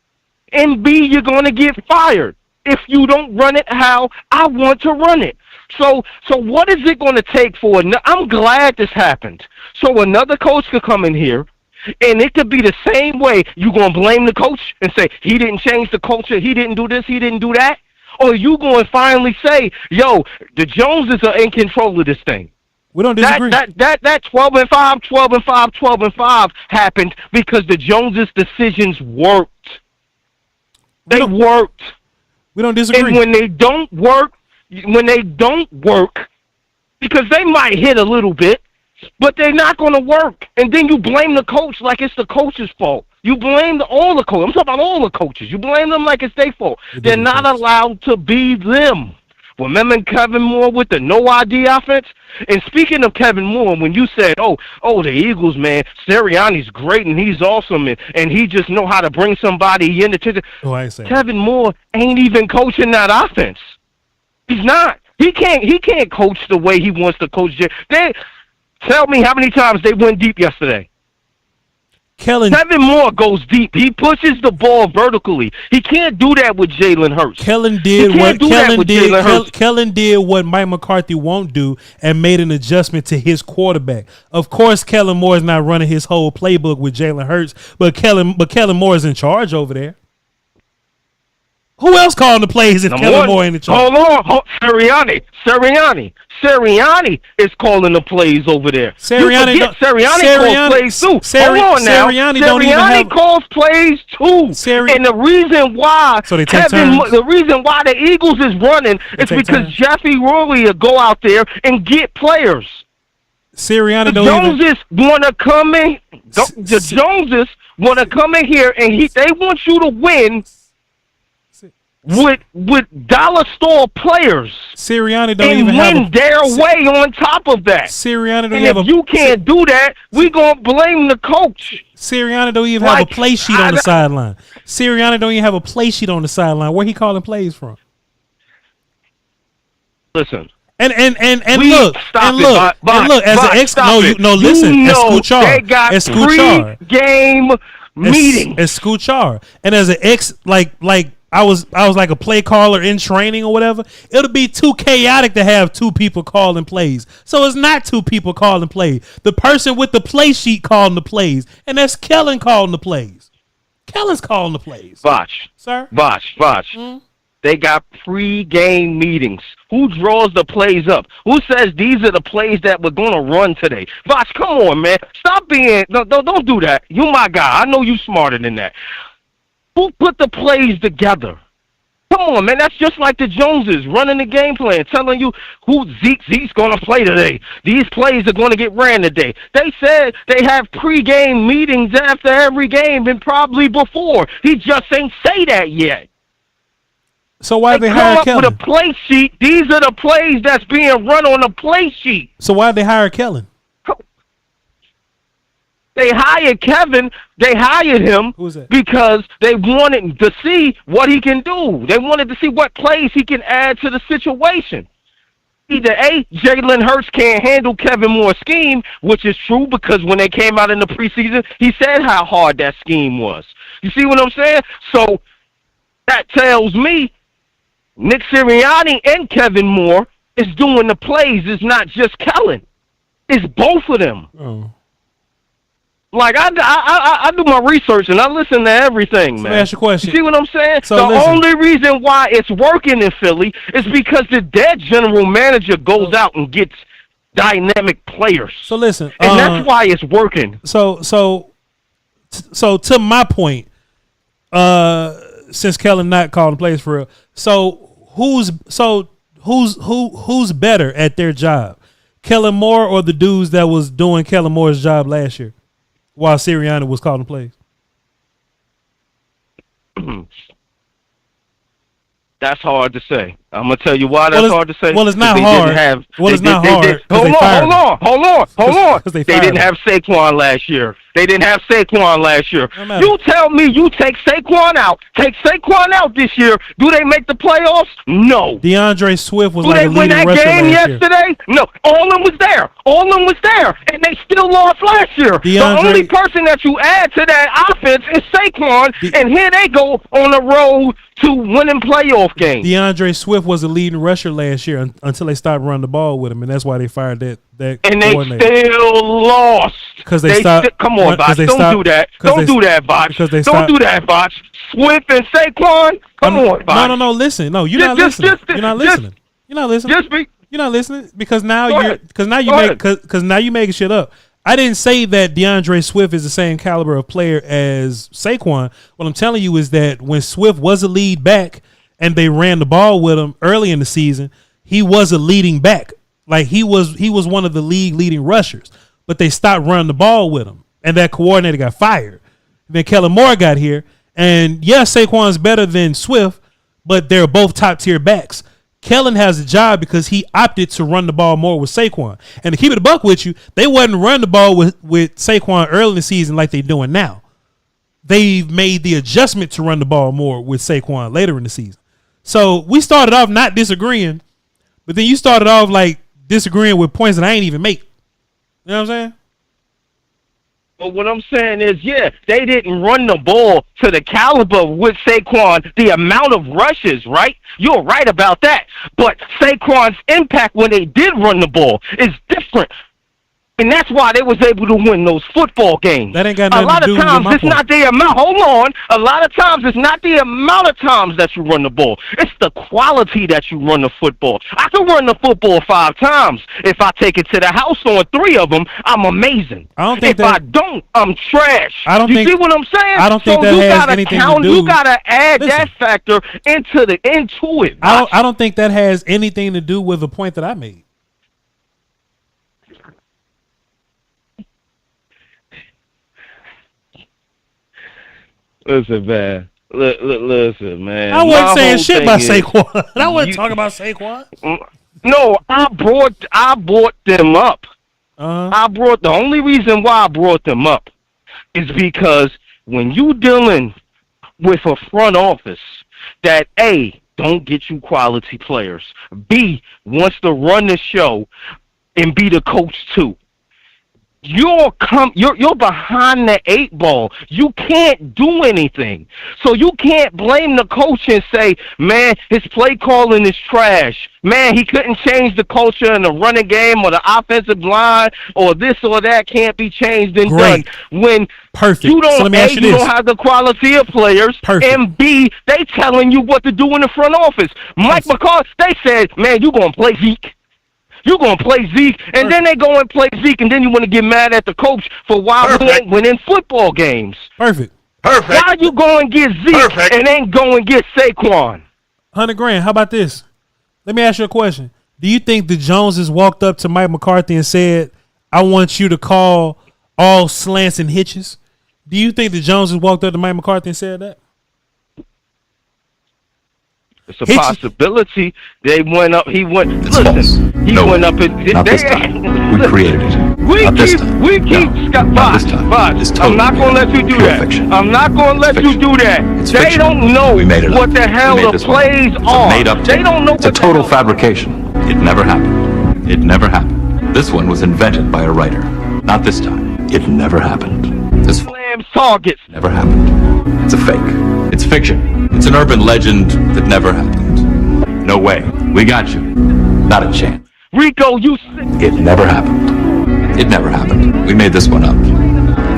and B, you're going to get fired if you don't run it how I want to run it. So what is it going to take for I'm glad this happened. So another coach could come in here, and it could be the same way. You going to blame the coach and say, he didn't change the culture, he didn't do this, he didn't do that? Or you going to finally say, yo, the Joneses are in control of this thing.
We don't disagree.
That 12-5, 12-5, 12-5 happened because the Joneses' decisions worked. They worked.
We don't disagree.
And when they don't work, because they might hit a little bit, but they're not going to work. And then you blame the coach like it's the coach's fault. You blame all the coaches. I'm talking about all the coaches. You blame them like it's their fault. They're not allowed to be them. Remember Kevin Moore with the no ID offense? And speaking of Kevin Moore, when you said, oh, the Eagles, man, Sirianni's great and he's awesome and he just know how to bring somebody in the Kevin Moore ain't even coaching that offense. He's not. He can't coach the way he wants to coach. Tell me how many times they went deep yesterday. Kevin Moore goes deep. He pushes the ball vertically. He can't do that with Jalen Hurts.
Kellen did what Mike McCarthy won't do and made an adjustment to his quarterback. Of course, Kellen Moore is not running his whole playbook with Jalen Hurts, but Kellen Moore is in charge over there. Who else calling the plays if Kellen Moore in the charge?
Hold on. Sirianni is calling the plays over there.
Sirianni
calls plays too. Hold on now. Sirianni calls plays too. And the reason why the reason why the Eagles is running is because Jeffy Rowley will go out there and get players.
Sirianni
the Joneses want to come in. The Joneses want to come in here and they want you to win. With dollar store players,
Sirianni don't even have
win their way on top of that.
Sirianni don't
and if you can't do that, we gonna blame the coach.
Sirianni don't even have a play sheet on the sideline. Sirianni don't even have a play sheet on the sideline. Where he calling plays from?
Listen.
And look, as an ex, listen,
they got pre-game meetings.
As Scuchar, and as an ex, like. I was like a play caller in training or whatever. It'll be too chaotic to have two people calling plays. So it's not two people calling plays. The person with the play sheet calling the plays, and that's Kellen calling the plays. Kellen's calling the plays.
Voch.
Sir?
Voch. They got pre-game meetings. Who draws the plays up? Who says these are the plays that we're going to run today? Voch, come on, man. Stop being... No, don't do that. You my guy. I know you smarter than that. Who put the plays together? Come on, man. That's just like the Joneses running the game plan, telling you who Zeke's going to play today. These plays are going to get ran today. They said they have pre-game meetings after every game and probably before. He just ain't say that yet.
So why they hire Kellen?
With a play sheet. These are the plays that's being run on the play sheet.
So why they hire Kellen?
They hired Kevin. They hired him because they wanted to see what he can do. They wanted to see what plays he can add to the situation. Either A, Jalen Hurts can't handle Kevin Moore's scheme, which is true because when they came out in the preseason, he said how hard that scheme was. You see what I'm saying? So that tells me Nick Sirianni and Kevin Moore is doing the plays. It's not just Kellen. It's both of them.
Oh.
Like, I do my research and I listen to everything, man.
Let me ask you a question.
You see what I'm saying?
So
the only reason why it's working in Philly is because the dead general manager goes out and gets dynamic players.
So listen.
And that's why it's working.
So to my point, since Kellen not calling plays for real, who's better at their job? Kellen Moore or the dudes that was doing Kellen Moore's job last year? While Sirianni was calling plays.
That's hard to say. I'm gonna tell you why that's hard to say.
Well, it's not hard.
Hold on. They didn't have Saquon last year. You tell me you take Saquon out. Take Saquon out this year. Do they make the playoffs? No.
DeAndre Swift was
like a leading rusher last year. Do they win that game yesterday? No. All of them was there. And they still lost last year. The only person that you add to that offense is Saquon. And here they go on the road to winning playoff games.
DeAndre Swift was a leading rusher last year until they stopped running the ball with him, and that's why they fired that
and they still lost.
Because they stopped.
Come on, Voch. Don't do that. Don't do that, Voch. Don't do that, Voch. Swift and Saquon. Come on, Voch.
No. Listen. No, you're not listening. You're not listening. You're not listening. You're not listening because now
Go ahead.
now you making shit up. I didn't say that DeAndre Swift is the same caliber of player as Saquon. What I'm telling you is that when Swift was a lead back and they ran the ball with him early in the season, he was a leading back. Like he was one of the league leading rushers, but they stopped running the ball with him, and that coordinator got fired. Then Kellen Moore got here, and yes, Saquon's better than Swift, but they're both top tier backs. Kellen has a job because he opted to run the ball more with Saquon. And to keep it a buck with you, they wasn't running the ball with Saquon early in the season like they're doing now. They've made the adjustment to run the ball more with Saquon later in the season. So we started off not disagreeing, but then you started off like disagreeing with points that I ain't even make. You know what I'm saying?
But what I'm saying is, yeah, they didn't run the ball to the caliber with Saquon, the amount of rushes, right? You're right about that. But Saquon's impact when they did run the ball is different. And that's why they was able to win those football games.
That ain't got nothing
a lot
to do
of times
with my
it's not the amount. Hold on. A lot of times it's not the amount of times that you run the ball. It's the quality that you run the football. I can run the football 5 times. If I take it to the house on 3 of them, I'm amazing. If I don't, I'm trash. You see what I'm saying?
I don't think that has anything to do.
You gotta add that factor into it.
I don't think that has anything to do with the point that I made.
Listen, man. Listen, man.
I wasn't saying shit about Saquon. I wasn't talking about Saquon.
No, I brought them up. The only reason why I brought them up is because when you dealing with a front office that A, don't get you quality players, B, wants to run the show, and be the coach too. You're behind the 8 ball. You can't do anything. So you can't blame the coach and say, man, his play calling is trash. Man, he couldn't change the culture in the running game or the offensive line or this or that can't be changed and done. When you don't, A, you don't have the quality of players, and B, they telling you what to do in the front office. Mike McCarthy, they said, man, you going to play Zeke. You're going to play Zeke, and then they go and play Zeke, and then you want to get mad at the coach for why we ain't winning football games.
Perfect.
Why you go and get Zeke and ain't go and get Saquon?
$100,000. How about this? Let me ask you a question. Do you think the Joneses walked up to Mike McCarthy and said, I want you to call all slants and hitches? Do you think the Joneses walked up to Mike McCarthy and said that?
It's a possibility. They went up. He went. Listen, he went up and
not this time. We created it.
We keep Voch. I'm not gonna let you do that. I'm not gonna let you do that. They don't know what the hell the plays are. They don't know.
It's a total fabrication. It never happened. It never happened. This one was invented by a writer. Not this time. It never happened. This
slams targets.
Never happened. It's a fake. It's fiction. It's an urban legend that never happened. No way. We got you. Not a chance.
Rico, you sick.
It never happened. It never happened. We made this one up.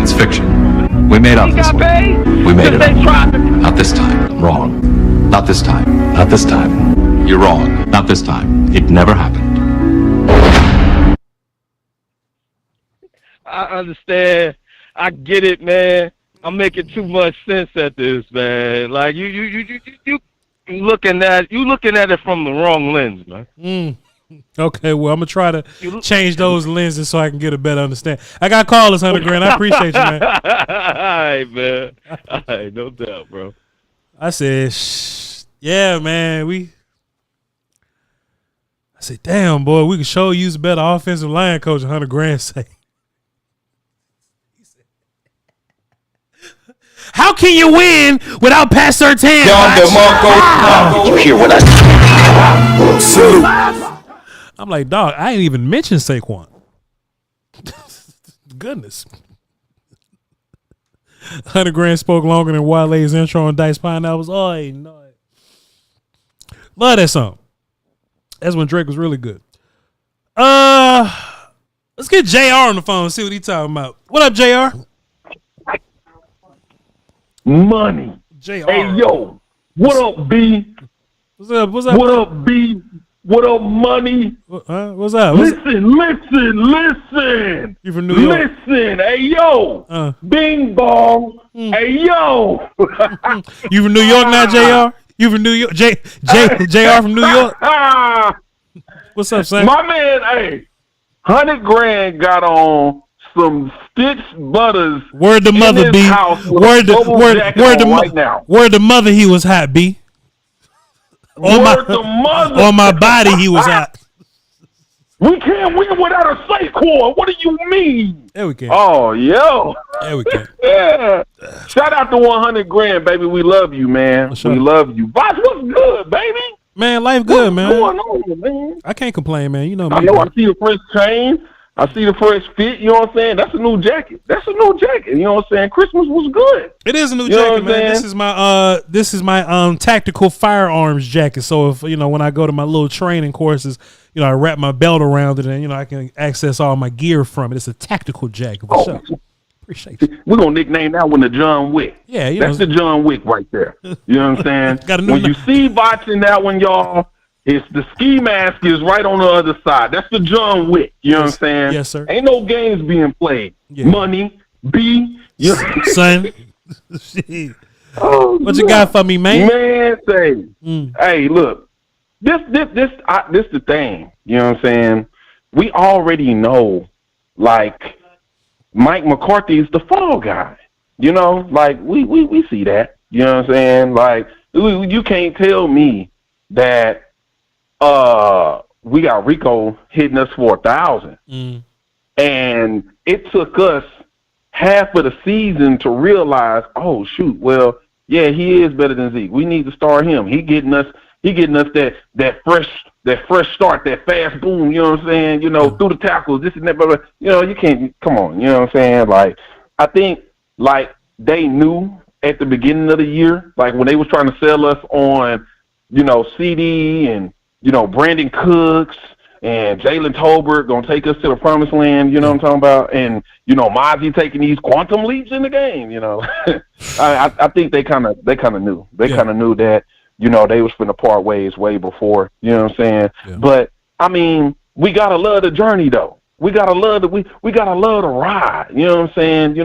It's fiction. We made up this one. We made it up. Not this time. Wrong. Not this time. Not this time. You're wrong. Not this time. It never happened.
I understand. I get it, man. I'm making too much sense at this, man. Like you looking at it from the wrong lens, man.
Okay, well I'm gonna try to change those lenses so I can get a better understanding. I got callers, $100,000. I appreciate you, man.
All right, man. All right, no doubt, bro.
I said, yeah, man. I said, damn, boy, we could show use a better offensive line coach. $100,000 say. How can you win without Pat Surtain?
Did you hear what I
said? I'm like, dog, I ain't even mentioned Saquon. Goodness. $100,000 spoke longer than Wale's intro on Dice Pineapples. Oh, I know it. Love that song. That's when Drake was really good. Let's get JR on the phone and see what he's talking about. What up, JR?
Money.
JR.
Hey, yo. What up, B?
What's up?
What up, B? What up, money?
What's up?
Listen.
You from New York?
Listen, hey yo, Bing Bong, hey yo.
You from New York now, JR? You from New York? JR from New York? What's up, son?
My man, hey, 100 grand got on some Stitch Butters.
Word the mother, B. Word the mother, he was hot, B. On my body, he was hot.
We can't win without a Saquon. What do you mean?
There we go.
Oh, yo.
There we go.
Yeah. Shout out to 100 grand, baby. We love you, man. We love you. Voch, what's good, baby?
Man, life good, man.
What's going on, man?
I can't complain, man. You know me.
I know. I see the fresh chain. I see the fresh fit. You know what I'm saying? That's a new jacket. You know what I'm saying? Christmas was good.
It is a new jacket, man. This is my tactical firearms jacket. So if when I go to my little training courses, I wrap my belt around it and I can access all my gear from it. It's a tactical jacket. For sure. Appreciate you.
We're gonna nickname that one the John Wick.
Yeah,
that's the John Wick right there. You know what I'm saying? When you see Voch in that one, y'all, it's the ski mask is right on the other side. That's the John Wick. You know what I'm saying?
Yes, sir.
Ain't no games being played. Yeah. Money, B,
son. What you got for me, man?
Man, say, hey, look, this the thing. You know what I'm saying? We already know, like, Mike McCarthy is the fall guy. You know, like we see that. You know what I'm saying? Like, you can't tell me that. We got Rico hitting us for 1,000, and it took us half of the season to realize, oh shoot, well, yeah, he is better than Zeke. We need to start him. He getting us that fresh start, that fast boom. You know what I'm saying? Through the tackles, this and that. But you can't. Come on, you know what I'm saying? Like, I think like they knew at the beginning of the year, like when they was trying to sell us on, CD and. Brandon Cooks and Jalen Tolbert going to take us to the promised land, you know what I'm talking about? And, Mozzie taking these quantum leaps in the game, I think they kind of knew. They kind of knew that, they was finna part ways way before, you know what I'm saying? Yeah. But, I mean, we got to love the journey, though. We got to love the ride, you know what I'm saying?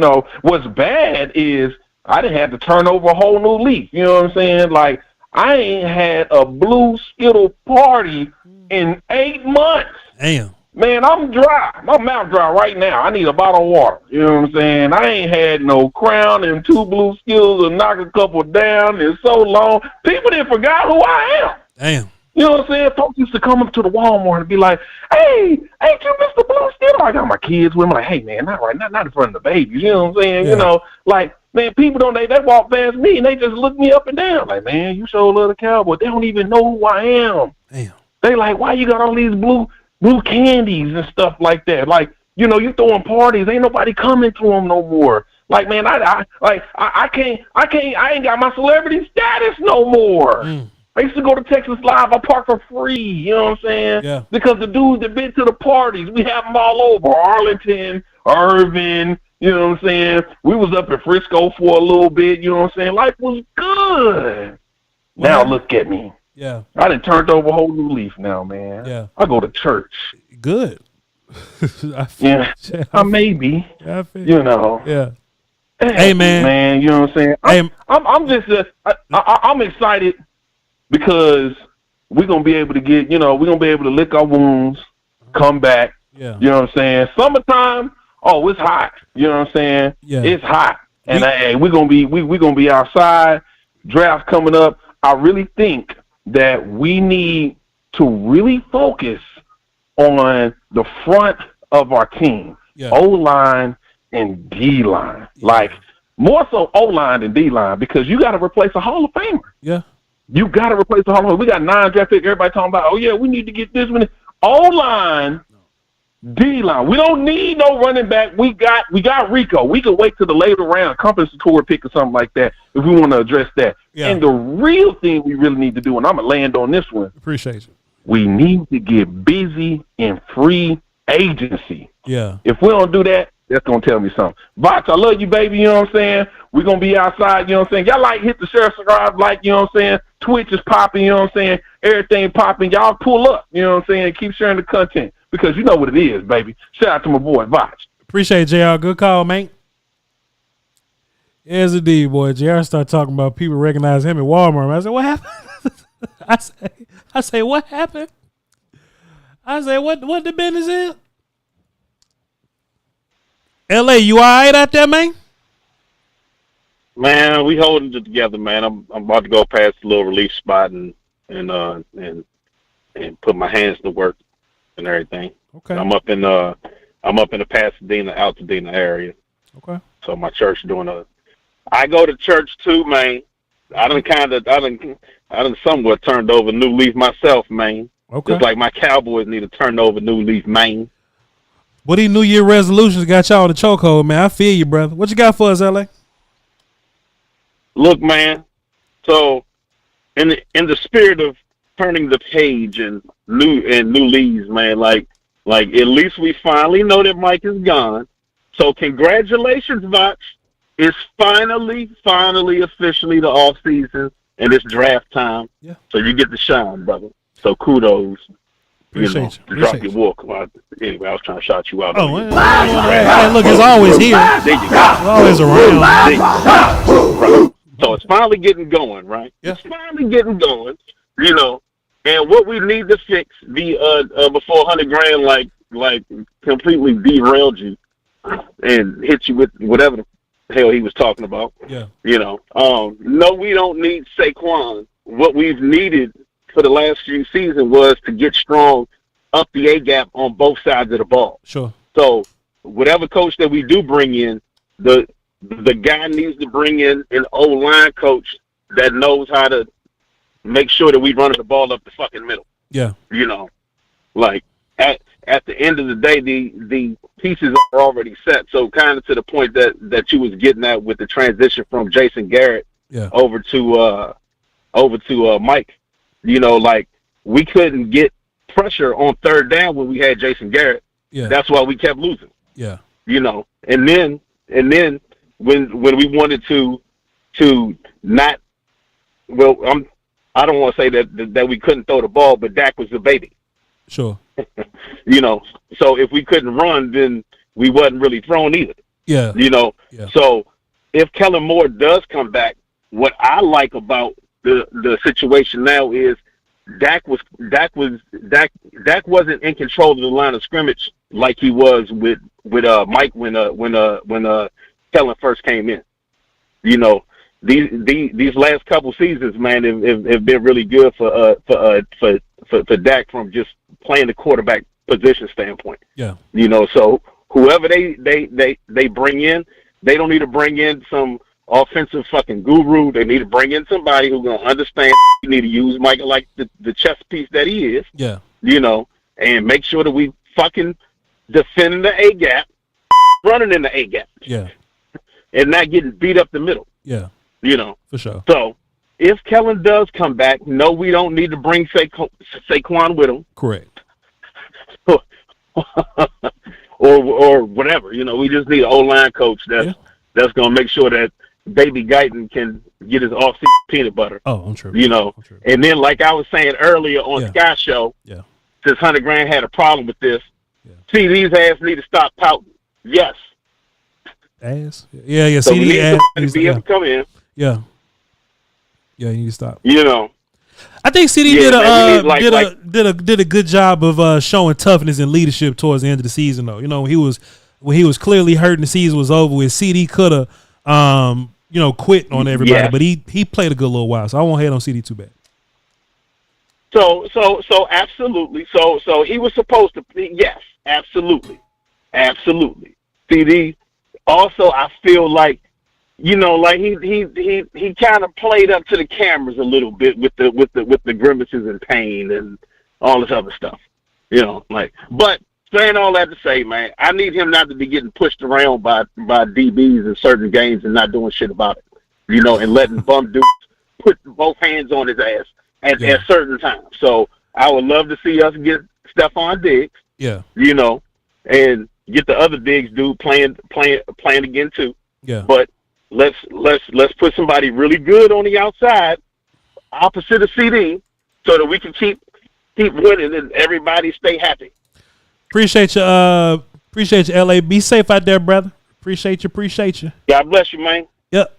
What's bad is I didn't have to turn over a whole new leaf, you know what I'm saying? Like, I ain't had a blue Skittle party in 8 months.
Damn.
Man, I'm dry. My mouth dry right now. I need a bottle of water. You know what I'm saying? I ain't had no Crown and 2 blue Skittles and knock a couple down in so long. People done forgot who I am.
Damn.
You know what I'm saying? Folks used to come up to the Walmart and be like, hey, ain't you Mr. Blue Skittle? I got my kids with me. Like, hey, man, not right now, not in front of the babies. You know what I'm saying?
Yeah.
Like, man, people they walk past me and they just look me up and down. Like, man, you sure love the Cowboys. They don't even know who I am.
Damn.
They like, why you got all these blue candies and stuff like that? Like, you throwing parties. Ain't nobody coming to them no more. Like, man, I ain't got my celebrity status no more. I used to go to Texas Live. I park for free. You know what I'm saying?
Yeah.
Because the dudes that been to the parties, we have them all over. Arlington, Irvin. You know what I'm saying? We was up in Frisco for a little bit. You know what I'm saying? Life was good. Now look at me.
Yeah.
I done turned over a whole new leaf now, man.
Yeah.
I go to church.
Good.
I may be.
I feel,
Yeah.
Hey, man.
Man, you know what I'm saying? I'm just I'm excited because we're going to be able to get, we're going to be able to lick our wounds, come back.
Yeah.
You know what I'm saying? Summertime, oh, it's hot. You know what I'm saying?
Yeah.
It's hot. And hey, we're going to be outside. Draft coming up. I really think that we need to really focus on the front of our team. Yeah. O-line and D-line. Yeah. Like, more so O-line than D-line because you got to replace a Hall of Famer.
Yeah.
You got to replace the Hall of Famer. We got 9 draft picks. Everybody talking about, oh, yeah, we need to get this one. O-line, D-line. We don't need no running back. We got Rico. We can wait till the later round, compensatory pick or something like that if we want to address that. Yeah. And the real thing we really need to do, and I'm going to land on this one.
Appreciate you.
We need to get busy in free agency.
Yeah.
If we don't do that, that's going to tell me something. Voch, I love you, baby. You know what I'm saying? We're going to be outside. You know what I'm saying? Y'all hit the share, subscribe, you know what I'm saying? Twitch is popping, you know what I'm saying? Everything popping. Y'all pull up, you know what I'm saying? Keep sharing the content because you know what it is, baby. Shout out to my boy, Voch.
Appreciate it, JR. Good call, mate. Yes, indeed, boy. JR started talking about people recognize him at Walmart. I said, what happened? I say, what happened? I say, what the business is? LA, you all right out there, man?
Man, we holding it together, man. I'm about to go past the little relief spot and put my hands to work and everything.
Okay.
I'm up in the Pasadena, Altadena area.
Okay.
So my church I go to church too, man. I done somewhat turned over a new leaf myself, man.
Okay.
Just like my Cowboys need to turn over a new leaf, man.
What these New Year resolutions got y'all in the chokehold, man? I feel you, brother. What you got for us, LA?
Look, man. So, in the spirit of turning the page and new leaves, man, like at least we finally know that Mike is gone. So, congratulations, Voch. It's finally, officially the off season and it's draft time.
Yeah.
So you get to shine, brother. So kudos.
Appreciate you.
Drop your walk. Anyway, I was trying to shout you out.
Oh, hey, look, it's always here.
There you go.
It's always around.
So it's finally getting going, right?
Yeah.
It's finally getting going, And what we need to fix before $100,000 like completely derailed you and hit you with whatever the hell he was talking about.
Yeah.
No, we don't need Saquon. What we've needed for the last few seasons was to get strong up the A gap on both sides of the ball.
Sure.
So whatever coach that we do bring in, the guy needs to bring in an O-line coach that knows how to make sure that we run the ball up the fucking middle.
Yeah.
At the end of the day, the pieces are already set. So kind of to the point that you was getting at with the transition from Jason Garrett over to Mike. We couldn't get pressure on third down when we had Jason Garrett.
Yeah.
That's why we kept losing.
Yeah.
And then when we wanted to not, I don't want to say that we couldn't throw the ball, but Dak was the baby.
Sure.
So if we couldn't run, then we wasn't really throwing either.
Yeah.
Yeah. So if Kellen Moore does come back, what I like about the situation now is Dak wasn't in control of the line of scrimmage like he was with Mike when Kellen first came in. These last couple seasons, man, have been really good for Dak from just playing the quarterback position standpoint.
Yeah.
So whoever they bring in, they don't need to bring in some offensive fucking guru. They need to bring in somebody who's gonna understand. You need to use Mike like the chess piece that he is.
Yeah.
And make sure that we fucking defending the A gap, running in the A gap.
Yeah.
And not getting beat up the middle.
Yeah. For sure.
So if Kellen does come back, no, we don't need to bring Saquon with him.
Correct.
or whatever. We just need an O-line coach that's going to make sure that Baby Guyton can get his off-season peanut butter.
Oh, I'm sure.
And then like I was saying earlier on Sky Show, since $100,000 had a problem with this, CD's ass need to stop pouting. Yes.
Ass? Yeah.
So
CD ass
needs to be able to come in.
Yeah, you need to stop.
I
think CD did a good job of showing toughness and leadership towards the end of the season, though. When he was clearly hurting, the season was over with. CD could have, quit on everybody, but he played a good little while, so I won't hate on CD too bad.
So absolutely. So he was supposed to. Yes, absolutely. CD. Also, I feel like. He kind of played up to the cameras a little bit with the grimaces and pain and all this other stuff, But saying all that to say, man, I need him not to be getting pushed around by DBs in certain games and not doing shit about it, and letting bum dudes put both hands on his ass at certain times. So I would love to see us get Stephon Diggs, and get the other Diggs dude playing again too.
Yeah,
but. Let's put somebody really good on the outside opposite of CD, so that we can keep winning and everybody stay happy.
Appreciate you, LA. Be safe out there, brother. Appreciate you.
God bless you, man.
Yep.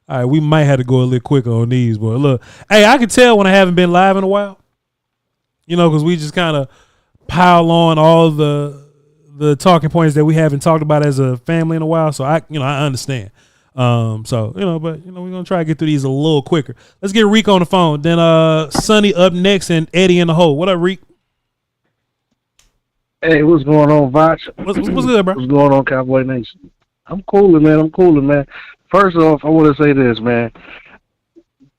All right, we might have to go a little quicker on these, but look, hey, I can tell when I haven't been live in a while, because we just kind of pile on all the talking points that we haven't talked about as a family in a while. So I understand. But we're gonna try to get through these a little quicker. Let's get Reek on the phone. Then Sonny up next and Eddie in the hole. What up, Reek?
Hey, what's going on, Voch?
What's good, bro?
What's going on, Cowboy Nation? I'm cooling, man. First off, I want to say this, man.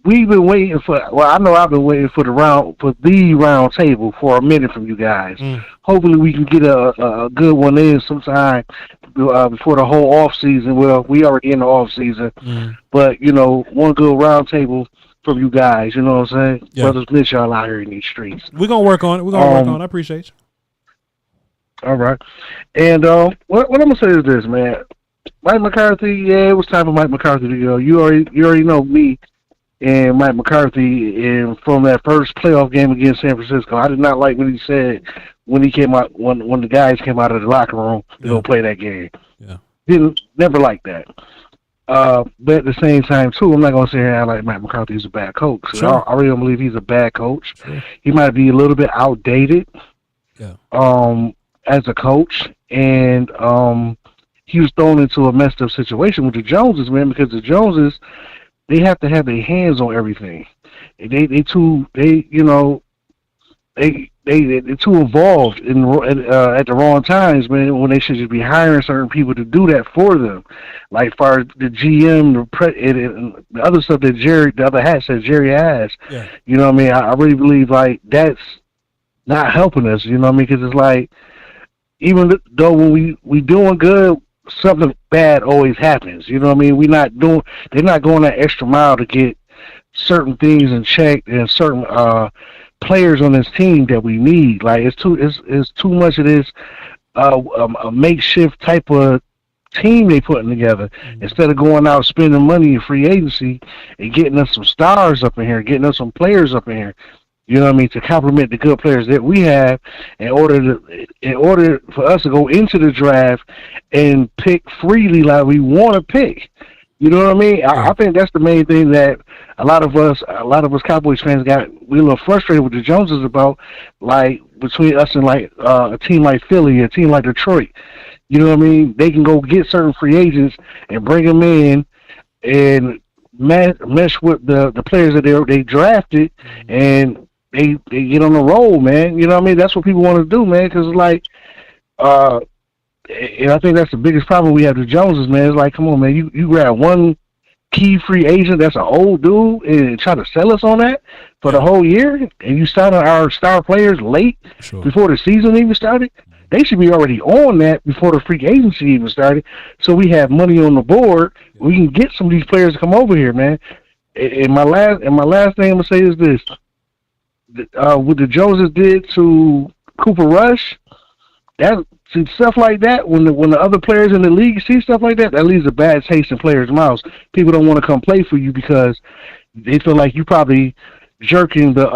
We've been waiting I know I've been waiting for the round table for a minute from you guys. Hopefully we can get a good one in sometime before the whole off season. Well, we already in the off season, but one good round table from you guys. You know what I'm saying? Yeah. Brothers miss y'all out here in these streets.
We're gonna work on it. I appreciate you.
All right, and what I'm gonna say is this, man. Mike McCarthy, yeah, it was time for Mike McCarthy to go. You already know me and Mike McCarthy, and from that first playoff game against San Francisco, I did not like what he said when he came out when the guys came out of the locker room to go play that game. Yeah, never like that. But at the same time too, I'm not gonna say I like Mike McCarthy is a bad coach. Sure. I really don't believe he's a bad coach. Sure. He might be a little bit outdated. Yeah. As a coach, and he was thrown into a messed up situation with the Joneses, man, because the Joneses, they have to have their hands on everything. They're too involved at the wrong times, man, when they should just be hiring certain people to do that for them. Like far as the GM, and the other stuff that the other hat says Jerry has. Yeah. You know what I mean? I really believe like that's not helping us, you know what I mean? Because it's like, even though when we doing good, something bad always happens. You know what I mean? They're not going that extra mile to get certain things in check and certain players on this team that we need. Like it's too much of this a makeshift type of team they putting together instead of going out spending money in free agency and getting us some stars up in here, getting us some players up in here. You know what I mean? To complement the good players that we have in order for us to go into the draft and pick freely like we want to pick. You know what I mean? I think that's the main thing that a lot of us Cowboys fans we're a little frustrated with the Joneses about, like between us and like a team like Philly, a team like Detroit. You know what I mean? They can go get certain free agents and bring them in and mesh with the players that they drafted, and they get on the roll, man. You know what I mean? That's what people want to do, man, because like and I think that's the biggest problem we have with Joneses, man. It's like, come on, man, you grab one key free agent that's an old dude and try to sell us on that for the whole year, and you sign our star players late before the season even started. They should be already on that before the free agency even started, so we have money on the board. We can get some of these players to come over here, man. And my last thing I'm gonna say is this: what the Joneses did to Cooper Rush, stuff like that, when the other players in the league see stuff like that, that leaves a bad taste in players' mouths. People don't want to come play for you because they feel like you probably jerking the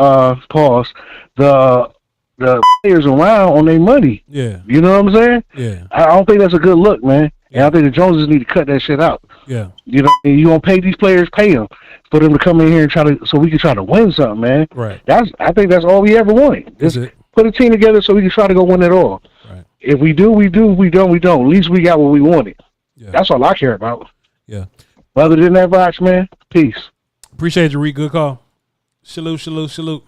players around on their money. Yeah. You know what I'm saying? Yeah. I don't think that's a good look, man. Yeah. And I think the Joneses need to cut that shit out. Yeah. You know, you don't pay these players, pay them for them to come in here and so we can try to win something, man. Right. I think that's all we ever wanted. Just put a team together so we can try to go win it all. Right. If we do, we do. We don't, we don't. At least we got what we wanted. Yeah. That's all I care about. Yeah. Other than that, Voch, man, peace.
Appreciate you, Reed. Good call. Salute, salute, salute.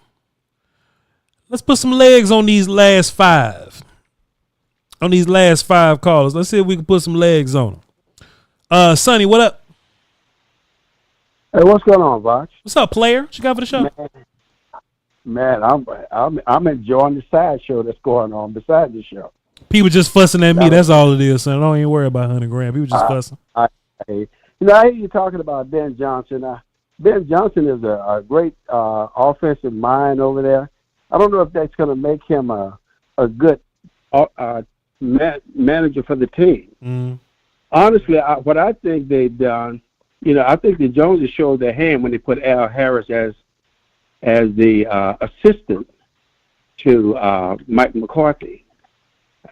Let's put some legs on these last five. On these last five callers. Let's see if we can put some legs on them. Sonny, what up?
Hey, what's going on, Voch?
What's up, player? What you got for the show?
Man, I'm enjoying the side show that's going on beside the show.
People just fussing at me. That's all it is, son. Don't even worry about 100 grand. People just fussing.
I hear you talking about Ben Johnson. Ben Johnson is a great offensive mind over there. I don't know if that's going to make him a good manager for the team. Honestly, what I think they've done I think the Joneses showed their hand when they put Al Harris as the assistant to Mike McCarthy.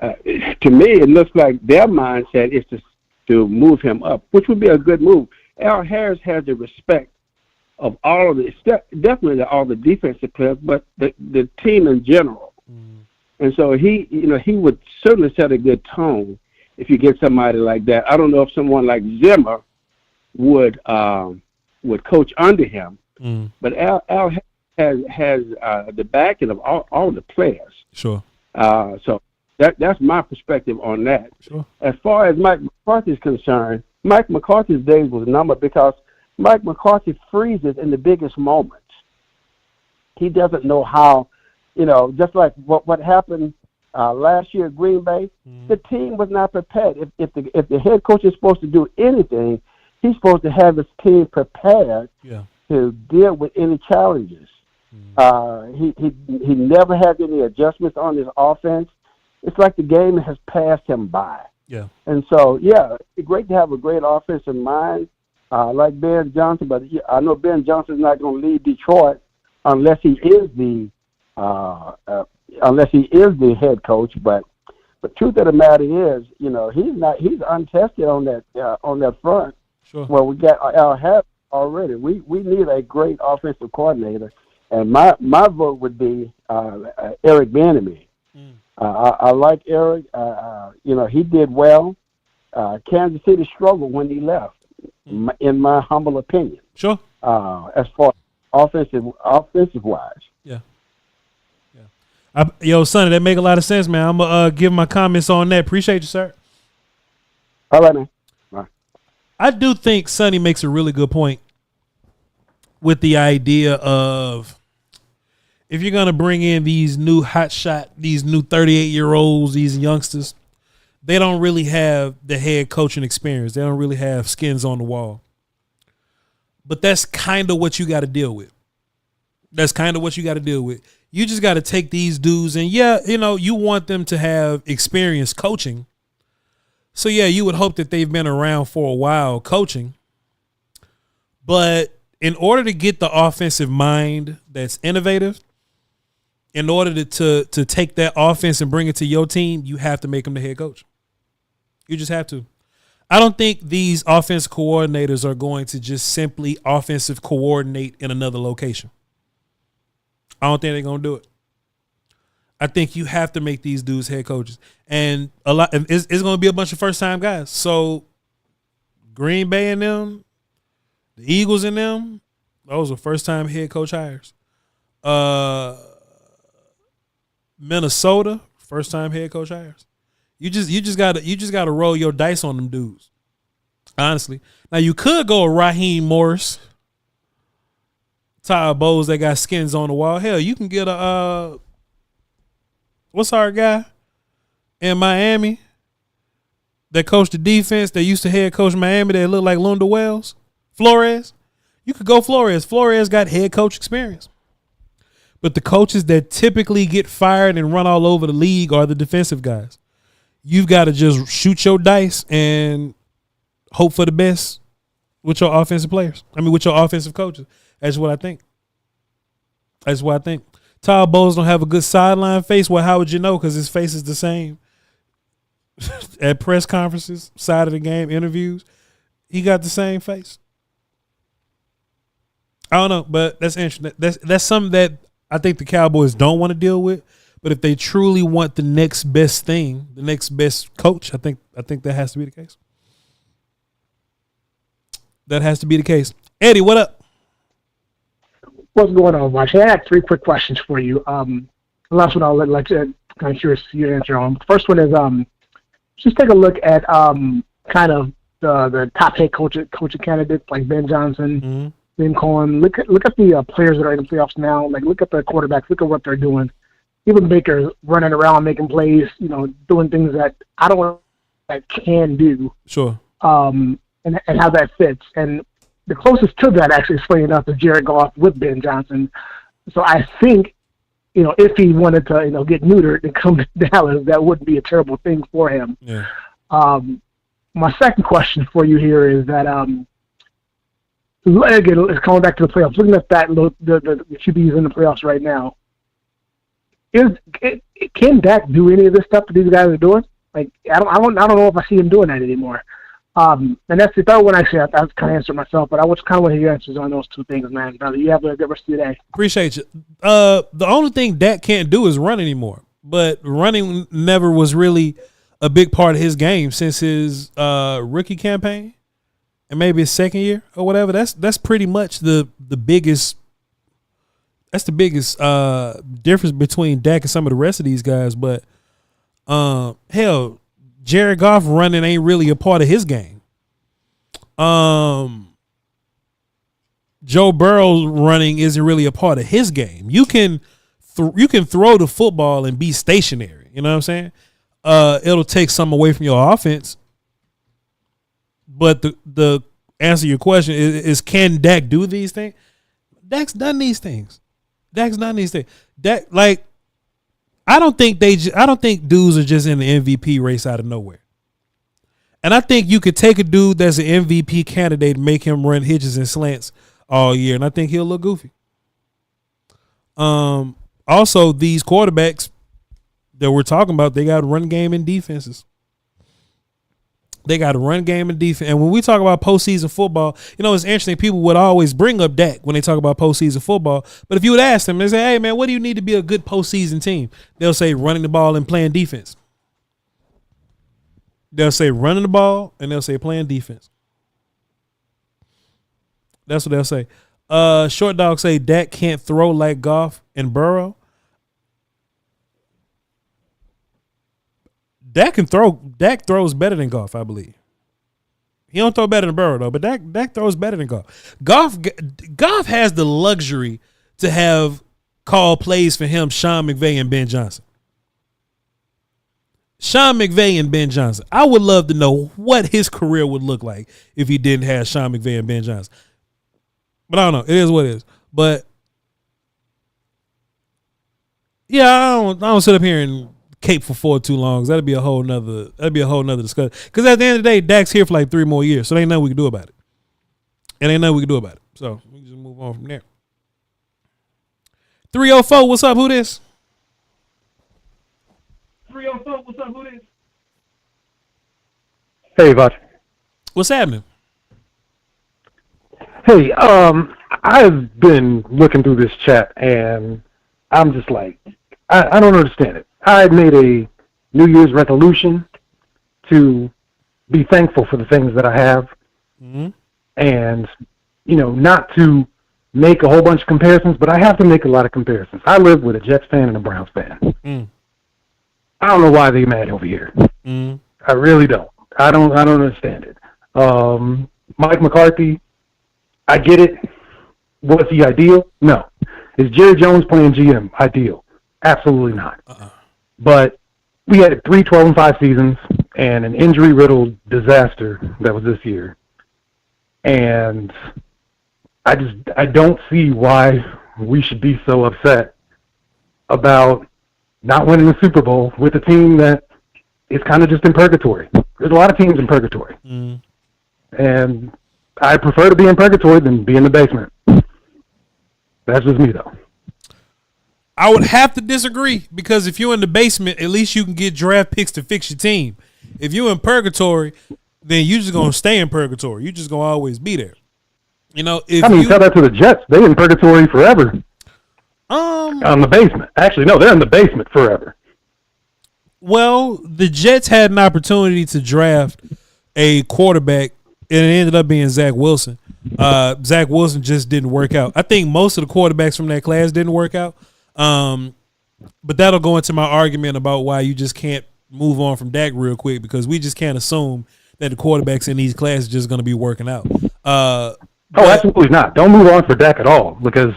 To me, it looks like their mindset is to move him up, which would be a good move. Al Harris has the respect of all of the, definitely all the defensive players, but the team in general. And so he would certainly set a good tone if you get somebody like that. I don't know if someone like Zimmer would coach under him, but Al has the backing of all the players.
Sure.
So that's my perspective on that.
Sure.
As far as Mike McCarthy is concerned, Mike McCarthy's days was numbered because Mike McCarthy freezes in the biggest moments. He doesn't know how, just like what happened last year at Green Bay, the team was not prepared. If the head coach is supposed to do anything, he's supposed to have his team prepared to deal with any challenges. He never had any adjustments on his offense. It's like the game has passed him by.
Yeah.
And so, it's great to have a great offensive mind like Ben Johnson, but I know Ben Johnson's not going to lead Detroit unless he is the head coach. But the truth of the matter is, he's untested on that front.
Sure.
Well, we got Al Harris already. We need a great offensive coordinator, and my vote would be Eric Bieniemy. I like Eric. He did well. Kansas City struggled when he left, in my humble opinion.
Sure.
As far as offensive wise.
Yeah. Yo, Sonny, that make a lot of sense, man. I'm gonna give my comments on that. Appreciate you, sir.
All right, man. Bye.
I do think Sonny makes a really good point with the idea of, if you're going to bring in these new these new 38-year-olds, these youngsters, they don't really have the head coaching experience. They don't really have skins on the wall. But that's kind of what you got to deal with. You just got to take these dudes and, you want them to have experience coaching. So, you would hope that they've been around for a while coaching. But in order to get the offensive mind that's innovative, in order to take that offense and bring it to your team, you have to make them the head coach. You just have to. I don't think these offensive coordinators are going to just simply offensive coordinate in another location. I don't think they're going to do it. I think you have to make these dudes head coaches. And it's going to be a bunch of first-time guys. So Green Bay and them, the Eagles and them, those are first-time head coach hires. Minnesota, first time head coach hires. You just gotta roll your dice on them dudes. Honestly. Now you could go with Raheem Morris, Todd Bowles, that got skins on the wall. Hell, you can get what's our guy in Miami that coached the defense, that used to head coach Miami, that looked like Lunda Wells? Flores. You could go Flores. Flores got head coach experience. But the coaches that typically get fired and run all over the league are the defensive guys. You've got to just shoot your dice and hope for the best with your offensive players. With your offensive coaches. That's what I think. Todd Bowles don't have a good sideline face. Well, how would you know? Because his face is the same. At press conferences, side of the game, interviews, he got the same face. I don't know, but that's interesting. That's something that I think the Cowboys don't want to deal with. But if they truly want the next best thing, the next best coach, I think that has to be the case. That has to be the case. Eddie, what up?
What's going on, Voch? I had 3 quick questions for you. The last one I'll let kind of curious your answer on. The first one is just take a look at kind of the top head coaching candidates like Ben Johnson, Liam Cohen. Look at the players that are in the playoffs now. Like, look at the quarterbacks. Look at what they're doing. Even Baker running around making plays, doing things that I don't know that can do.
Sure.
And how that fits. And the closest to that, actually, funny enough, is Jared Goff with Ben Johnson. So I think, if he wanted to, get neutered and come to Dallas, that wouldn't be a terrible thing for him.
Yeah.
My second question for you here is that again, it's coming back to the playoffs. Looking at that, the QBs in the playoffs right now. Can Dak do any of this stuff that these guys are doing? Like, I don't know if I see him doing that anymore. And that's the third one. Actually, I kind of answered myself, but I just kind of want to hear your answers on those two things, man. Brother, you have a good rest of your day.
Appreciate you. The only thing Dak can't do is run anymore. But running never was really a big part of his game since his rookie campaign and maybe his second year or whatever. That's pretty much the biggest. That's the biggest difference between Dak and some of the rest of these guys. But hell, Jared Goff running ain't really a part of his game. Joe Burrow running isn't really a part of his game. You can throw the football and be stationary. You know what I'm saying? It'll take some away from your offense. But the answer to your question is can Dak do these things? Dak's done these things. Dak, like, I don't think dudes are just in the MVP race out of nowhere. And I think you could take a dude that's an MVP candidate and make him run hitches and slants all year, and I think he'll look goofy. Also, these quarterbacks that we're talking about, they got a run game and defenses. And when we talk about postseason football, you know, it's interesting. People would always bring up Dak when they talk about postseason football. But if you would ask them, they say, hey, man, what do you need to be a good postseason team? They'll say running the ball and playing defense. They'll say running the ball and they'll say playing defense. That's what they'll say. Short Dog say Dak can't throw like Goff and Burrow. Dak throws better than Goff, I believe. He don't throw better than Burrow though, but Dak throws better than Goff. Goff has the luxury to have called plays for him, Sean McVay and Ben Johnson. I would love to know what his career would look like if he didn't have Sean McVay and Ben Johnson. But I don't know. It is what it is. But yeah, I don't sit up here and cape for too long. That'd be a whole nother discussion. Because at the end of the day, Dak's here for like 3 more years, so there ain't nothing we can do about it. So we can just move on from there. 304, what's up? Who this? 304, what's up? Who this?
Hey, Voch.
What's happening?
Hey, I've been looking through this chat, and I'm just like, I don't understand it. I made a New Year's resolution to be thankful for the things that I have, and, you know, not to make a whole bunch of comparisons, but I have to make a lot of comparisons. I live with a Jets fan and a Browns fan. I don't know why they're mad over here. I really don't. I don't understand it. Mike McCarthy, I get it. Was he ideal? No. Is Jerry Jones playing GM ideal? Absolutely not. But we had 3 12-5 seasons and an injury-riddled disaster that was this year. And I don't see why we should be so upset about not winning the Super Bowl with a team that is kind of just in purgatory. There's a lot of teams in purgatory. And I prefer to be in purgatory than be in the basement. That's just me, though.
I would have to disagree, because if you're in the basement, at least you can get draft picks to fix your team. If you're in purgatory, then you're just going to stay in purgatory. You're just going to always be there. You know,
tell that to the Jets. They're in purgatory forever. On the basement. Actually, no, they're in the basement forever.
Well, the Jets had an opportunity to draft a quarterback, and it ended up being Zach Wilson. Zach Wilson just didn't work out. I think most of the quarterbacks from that class didn't work out. But that'll go into my argument about why you just can't move on from Dak real quick, because we just can't assume that the quarterbacks in these classes are just going to be working out.
Absolutely not. Don't move on for Dak at all, because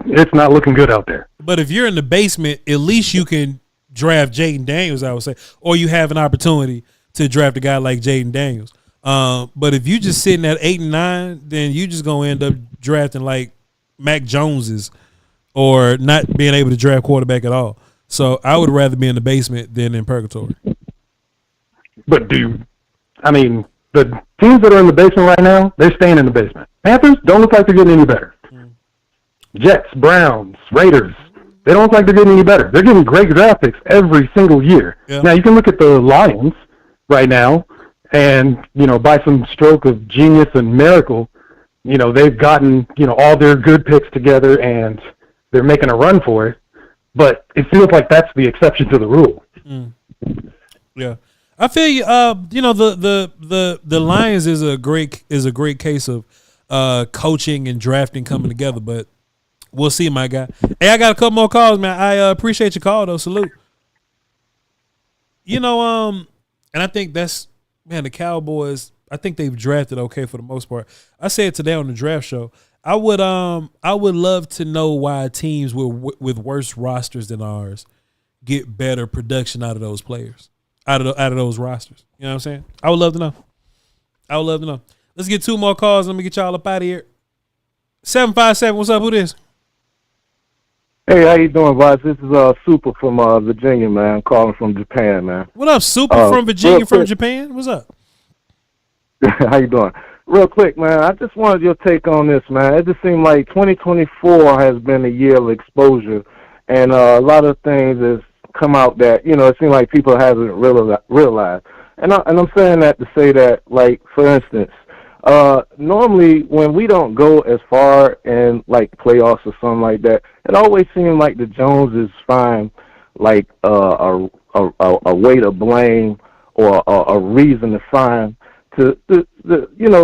it's not looking good out there.
But if you're in the basement, at least you can draft Jaden Daniels, I would say, or you have an opportunity to draft a guy like Jaden Daniels. But if you just sitting at 8 and 9, then you just gonna end up drafting like Mac Joneses, or not being able to draft quarterback at all. So I would rather be in the basement than in purgatory.
But the teams that are in the basement right now, they're staying in the basement. Panthers don't look like they're getting any better. Jets, Browns, Raiders, they don't look like they're getting any better. They're getting great draft picks every single year. Yeah. Now, you can look at the Lions right now, and, by some stroke of genius and miracle, they've gotten, all their good picks together, and they're making a run for it. But it feels like that's the exception to the rule.
Yeah, I feel you. The Lions is a great case of coaching and drafting coming together. But we'll see, my guy. Hey, I got a couple more calls, man. I appreciate your call, though. Salute. And I think that's, man, the Cowboys, I think they've drafted okay for the most part. I said today on the draft show, I would love to know why teams with worse rosters than ours get better production out of those players, out of those rosters. You know what I'm saying? I would love to know. Let's get two more calls. Let me get y'all up out of here. 757, what's up? Who this?
Hey, how you doing, Voch? This is Super from Virginia, man. I'm calling from Japan, man.
What up, Super from Virginia, from Japan? What's up?
How you doing? Real quick, man, I just wanted your take on this, man. It just seemed like 2024 has been a year of exposure, and a lot of things has come out that, it seems like people haven't realized. And I'm saying that to say that, like, for instance, normally when we don't go as far in, like, playoffs or something like that, it always seems like the Joneses find, like, a way to blame or a reason to find to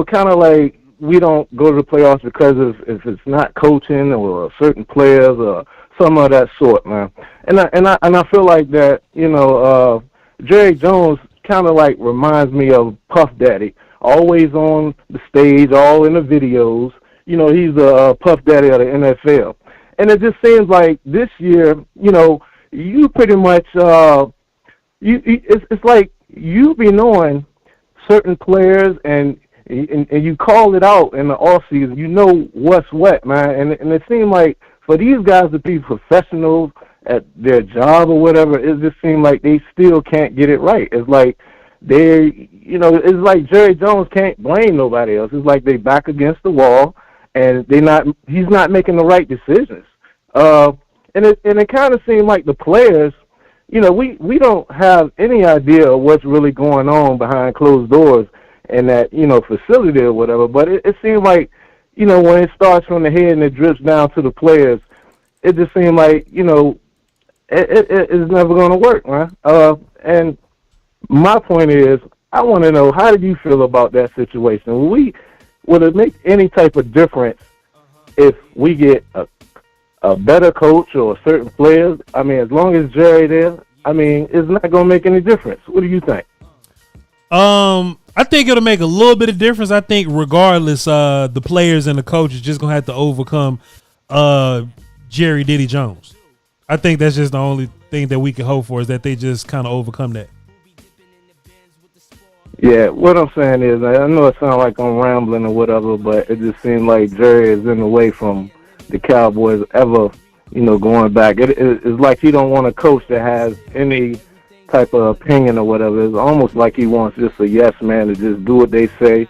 kind of like we don't go to the playoffs because if it's not coaching or certain players or some of that sort, man. And I feel like that, Jerry Jones kind of like reminds me of Puff Daddy, always on the stage, all in the videos. He's the Puff Daddy of the NFL. And it just seems like this year, you pretty much it's like you be knowing certain players and you call it out in the off season. You know what's what, man. And it seemed like for these guys to be professionals at their job or whatever, it just seemed like they still can't get it right. It's like it's like Jerry Jones can't blame nobody else. It's like they back against the wall and he's not making the right decisions. And it kind of seemed like the players, we don't have any idea of what's really going on behind closed doors in that, facility or whatever. But it seemed like, when it starts from the head and it drips down to the players, it just seemed like, it is never going to work, man. And my point is, I want to know, how do you feel about that situation? Would it make any type of difference if we get a better coach or certain players? I mean, as long as Jerry there, I mean, it's not going to make any difference. What do you think?
I think it'll make a little bit of difference. I think regardless, the players and the coach is just going to have to overcome Jerry Diddy Jones. I think that's just the only thing that we can hope for, is that they just kind of overcome that.
Yeah, what I'm saying is, I know it sounds like I'm rambling or whatever, but it just seems like Jerry is in the way from the Cowboys ever, going back. It's like he don't want a coach that has any type of opinion or whatever. It's almost like he wants just a yes man to just do what they say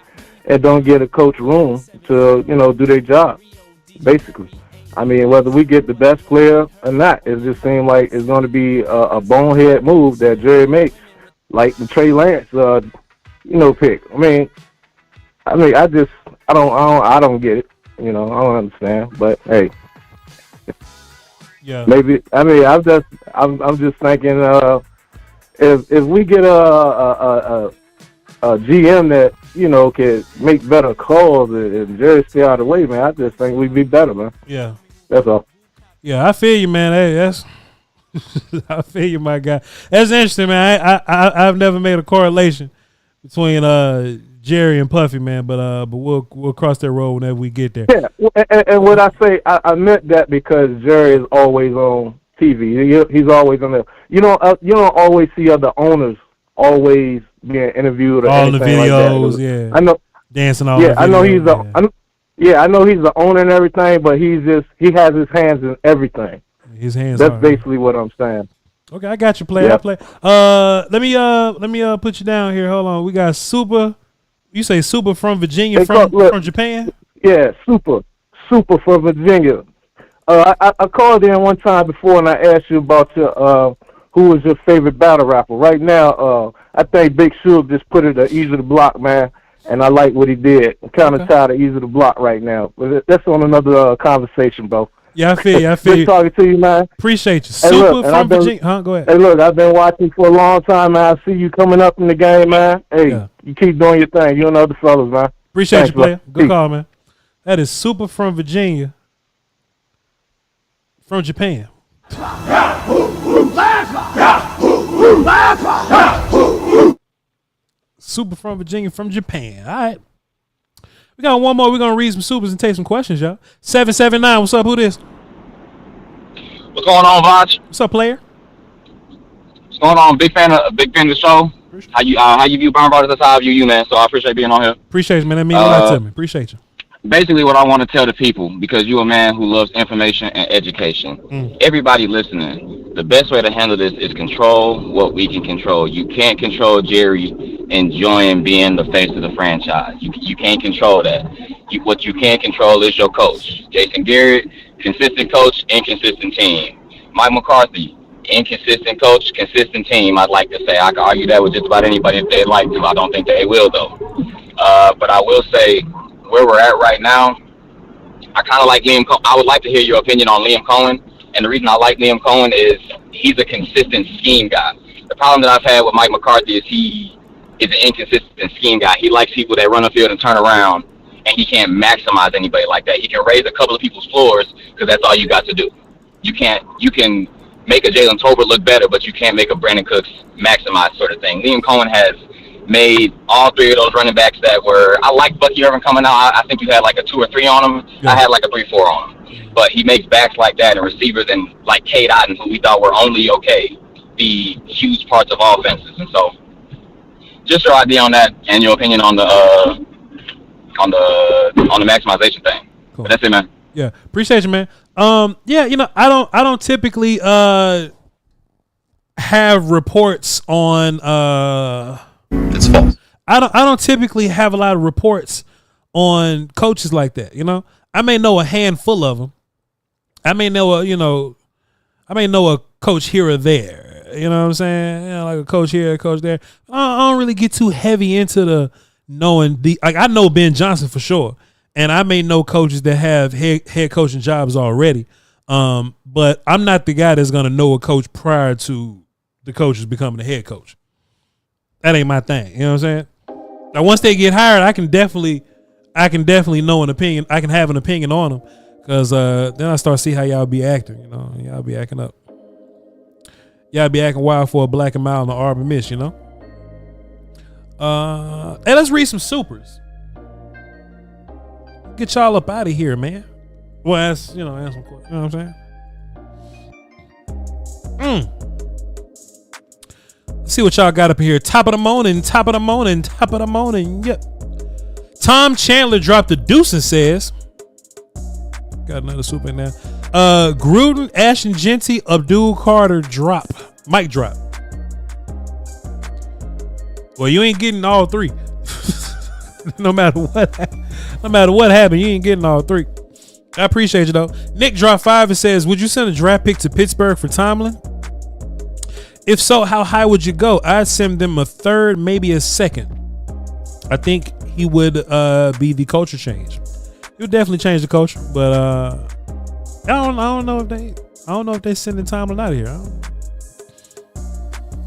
and don't get a coach room to, do their job, basically. I mean, whether we get the best player or not, it just seems like it's going to be a bonehead move that Jerry makes, like the Trey Lance, pick. I don't get it. I don't understand. But hey,
yeah,
maybe. I'm just thinking, if we get a GM that can make better calls and Jerry stay out of the way, man, I just think we'd be better, man.
Yeah,
that's all.
Yeah, I feel you, man. Hey, that's I feel you, my guy. That's interesting, man. I've never made a correlation between Jerry and Puffy, man, but we'll cross that road whenever we get there.
Yeah, and what I say, I meant that because Jerry is always on TV. He's always on there. You don't always see other owners always being interviewed or
all the videos,
like that.
Yeah.
I know
dancing all.
Yeah,
the
I know he's
videos,
I know he's the owner and everything, but he has his hands in everything.
His hands.
That's basically what I'm saying.
Okay, I got you, player.
Yeah.
I play. Let me put you down here. Hold on. We got Super You say super from Virginia from Japan?
Yeah, super from Virginia. I called in one time before and I asked you about your who was your favorite battle rapper. Right now, I think Big Suge just put it Easy to Block, man, and I like what he did. I'm kind of tired of Easy to Block right now, but that's on another conversation, bro.
Yeah, I feel you.
Good talking to you, man.
Appreciate you.
Hey,
Super
look,
from Virginia. Go ahead.
Hey, look, I've been watching for a long time, man. I see you coming up in the game, man. Hey, you keep doing your thing. You and other fellas, man.
Appreciate
Thanks,
you, player.
bro.
Good
Peace.
call, man. That is Super from Virginia. From Japan. Super from Virginia from Japan. All right. We got one more. We're going to read some supers and take some questions, y'all. 779. What's up? Who this?
What's going on, Voch?
What's up, player?
What's going on? Big fan of the show. How you view Burn Brothers? That's how I view you, man. So I appreciate being on here.
Appreciate you, man. That means a lot to me. Appreciate you.
Basically, what I want to tell the people, because you're a man who loves information and education. Everybody listening, the best way to handle this is control what we can control. You can't control Jerry enjoying being the face of the franchise. You can't control that. What you can control is your coach. Jason Garrett, consistent coach, inconsistent team. Mike McCarthy, inconsistent coach, consistent team. I'd like to say I can argue that with just about anybody if they'd like to. I don't think they will, though. But I will say where we're at right now, I kind of like Liam Cohen. I would like to hear your opinion on Liam Cohen. And the reason I like Liam Cohen is he's a consistent scheme guy. The problem that I've had with Mike McCarthy is he is an inconsistent scheme guy. He likes people that run the field and turn around, and he can't maximize anybody like that. He can raise a couple of people's floors because that's all you got to do. You can make a Jalen Tolbert look better, but you can't make a Brandon Cooks maximize sort of thing. Liam Cohen has made all three of those running backs that were, I like Bucky Irvin coming out. I think you had like a 2 or 3 on him. Yeah. I had like a 3-4 on him. But he makes backs like that and receivers and like Cade Otton, who we thought were only okay, be huge parts of offenses. And so just your idea on that and your opinion on the maximization thing. Cool. But that's it, man.
Yeah. Appreciate you, man. Yeah, I don't typically have reports on
it's false.
I don't typically have a lot of reports on coaches like that. I may know a handful of them. I may know a coach here or there. You know what I'm saying? Like a coach here, a coach there. I don't really get too heavy into the knowing I know Ben Johnson for sure, and I may know coaches that have head coaching jobs already. But I'm not the guy that's gonna know a coach prior to the coaches becoming a head coach. That ain't my thing. You know what I'm saying? Now, once they get hired, I can definitely know an opinion. I can have an opinion on them because then I start to see how y'all be acting. Y'all be acting up. Y'all be acting wild for a black and mild in the Arbor Miss. Hey, let's read some supers. Get y'all up out of here, man. Well, ask some questions. You know what I'm saying? See what y'all got up here. Top of the morning. Yep. Tom Chandler dropped a deuce and says, got another super in there. Gruden, Ashton Genty, Abdul Carter drop. Mic drop. Well, you ain't getting all three. No matter what happened, you ain't getting all three. I appreciate you though. Nick dropped 5 and says, would you send a draft pick to Pittsburgh for Tomlin? If so, how high would you go? I'd send them a 3rd, maybe a 2nd. I think he would be the culture change. He would definitely change the culture, but I don't know if they sending Tomlin out of here.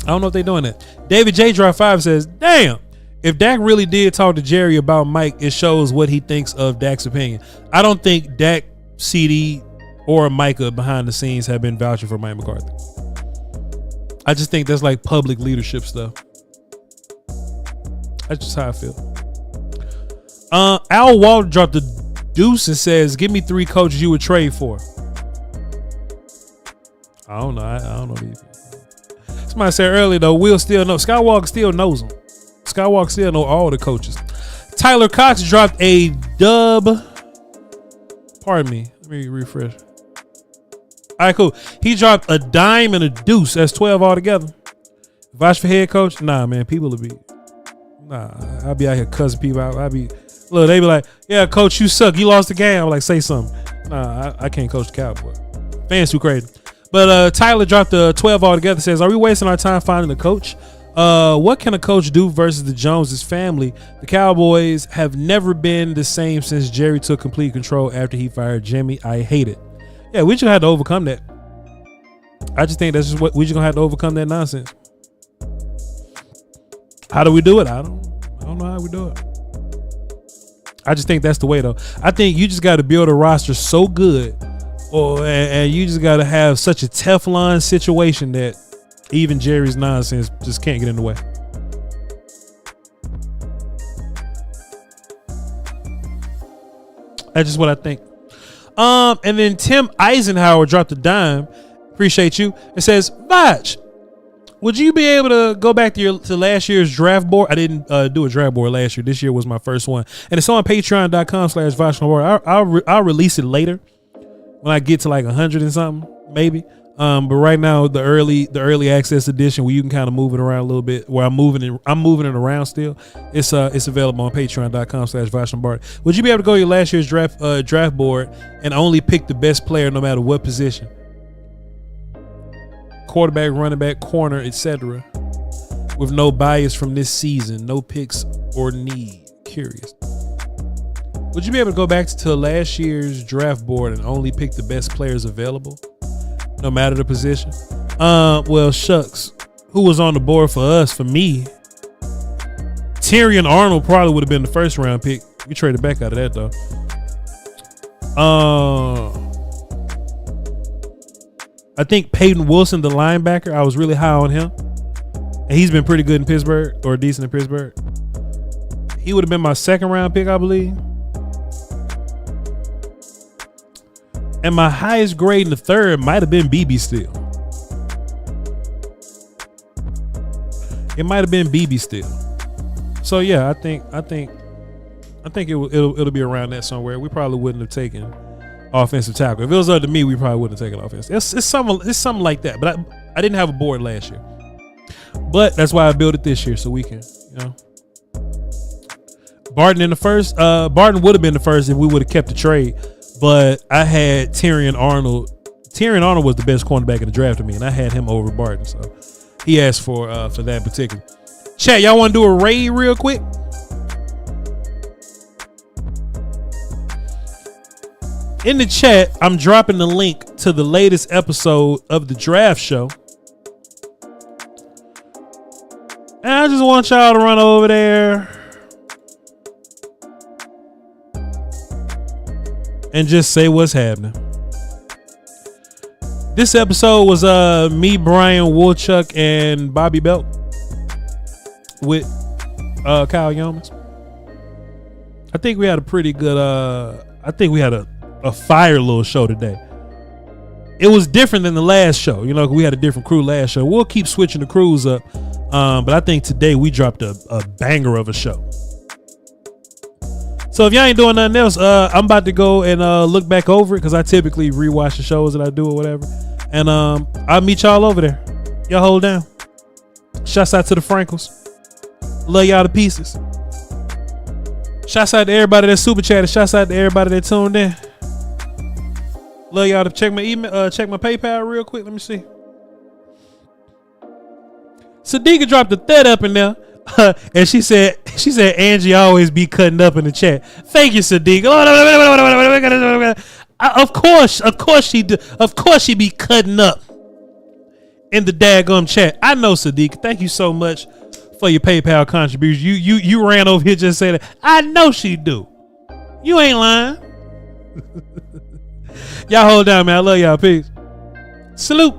I don't know if they're doing that. David J. Drop 5 says, damn, if Dak really did talk to Jerry about Mike, it shows what he thinks of Dak's opinion. I don't think Dak, CD, or Micah behind the scenes have been vouching for Mike McCarthy. I just think that's like public leadership stuff. That's just how I feel. Al Walt dropped the deuce and says, give me 3 coaches you would trade for. I don't know. I don't know these people. Somebody said earlier though, Will still know. Skywalker still knows them. Skywalker still know all the coaches. Tyler Cox dropped a dub. Pardon me. Let me refresh. All right, cool. He dropped a dime and a deuce. That's 12 altogether. Voch for head coach? Nah, man. People will be Nah, I'll be out here cussing people out. Look, they be like, yeah, coach, you suck. You lost the game. I'm like, say something. Nah, I can't coach the Cowboys. Fans too crazy. But Tyler dropped the 12 altogether. Says, are we wasting our time finding a coach? What can a coach do versus the Joneses family? The Cowboys have never been the same since Jerry took complete control after he fired Jimmy. I hate it. Yeah, we just gonna have to overcome that. I just think that's just what we just gonna have to overcome that nonsense. How do we do it? I don't know how we do it. I just think that's the way though. I think you just got to build a roster so good, and you just got to have such a Teflon situation that even Jerry's nonsense just can't get in the way. That's just what I think. And then Tim Eisenhower dropped a dime. Appreciate you. It says, Voch, would you be able to go back to last year's draft board? I didn't do a draft board last year. This year was my first one. And it's on patreon.com/vochlombardi. I'll release it later when I get to like 100 and something, maybe. But right now, the early access edition where you can kind of move it around a little bit, where I'm moving it around still. It's available on patreon.com/vochlombardi. Would you be able to go to your last year's draft board and only pick the best player no matter what position? Quarterback, running back, corner, etc. With no bias from this season, no picks or need. Curious. Would you be able to go back to last year's draft board and only pick the best players available, no matter the position? Well, shucks. Who was on the board for us? For me, Tyrion Arnold probably would have been the first round pick. We traded back out of that though. I think Peyton Wilson, the linebacker, I was really high on him. And he's been pretty good in Pittsburgh, or decent in Pittsburgh. He would have been my second round pick, I believe. And my highest grade in the third might have been BB still. It might have been BB still. So yeah, I think it'll be around that somewhere. We probably wouldn't have taken offensive tackle. If it was up to me, we probably wouldn't have taken offense. It's something like that. But I didn't have a board last year. But that's why I built it this year, so we can, Barton in the first. Barton would have been the first if we would have kept the trade. But I had Tyrion Arnold. Tyrion Arnold was the best cornerback in the draft to me, and I had him over Barton. So he asked for that in particular. Chat, y'all want to do a raid real quick? In the chat, I'm dropping the link to the latest episode of the draft show. And I just want y'all to run over there and just say what's happening. This episode was me, Brian Woolchuck, and Bobby Belt with Kyle Yeomans. I think we had a pretty good we had a fire little show today. It was different than the last show. We had a different crew last show. We'll keep switching the crews up. But I think today we dropped a banger of a show. So if y'all ain't doing nothing else, I'm about to go and look back over it because I typically rewatch the shows that I do or whatever. And I'll meet y'all over there. Y'all hold down. Shouts out to the Frankles. Love y'all to pieces. Shouts out to everybody that super chatted. Shouts out to everybody that tuned in. Love y'all to check my email, check my PayPal real quick. Let me see. Sadiqa dropped a thread up in there. And she said Angie always be cutting up in the chat. Thank you, Sadiqa. Of course she do. Of course she be cutting up in the daggum chat. I know, Sadiqa. Thank you so much for your PayPal contribution. You ran over here just saying that. I know she do. You ain't lying. Y'all hold down, man. I love y'all. Peace. Salute.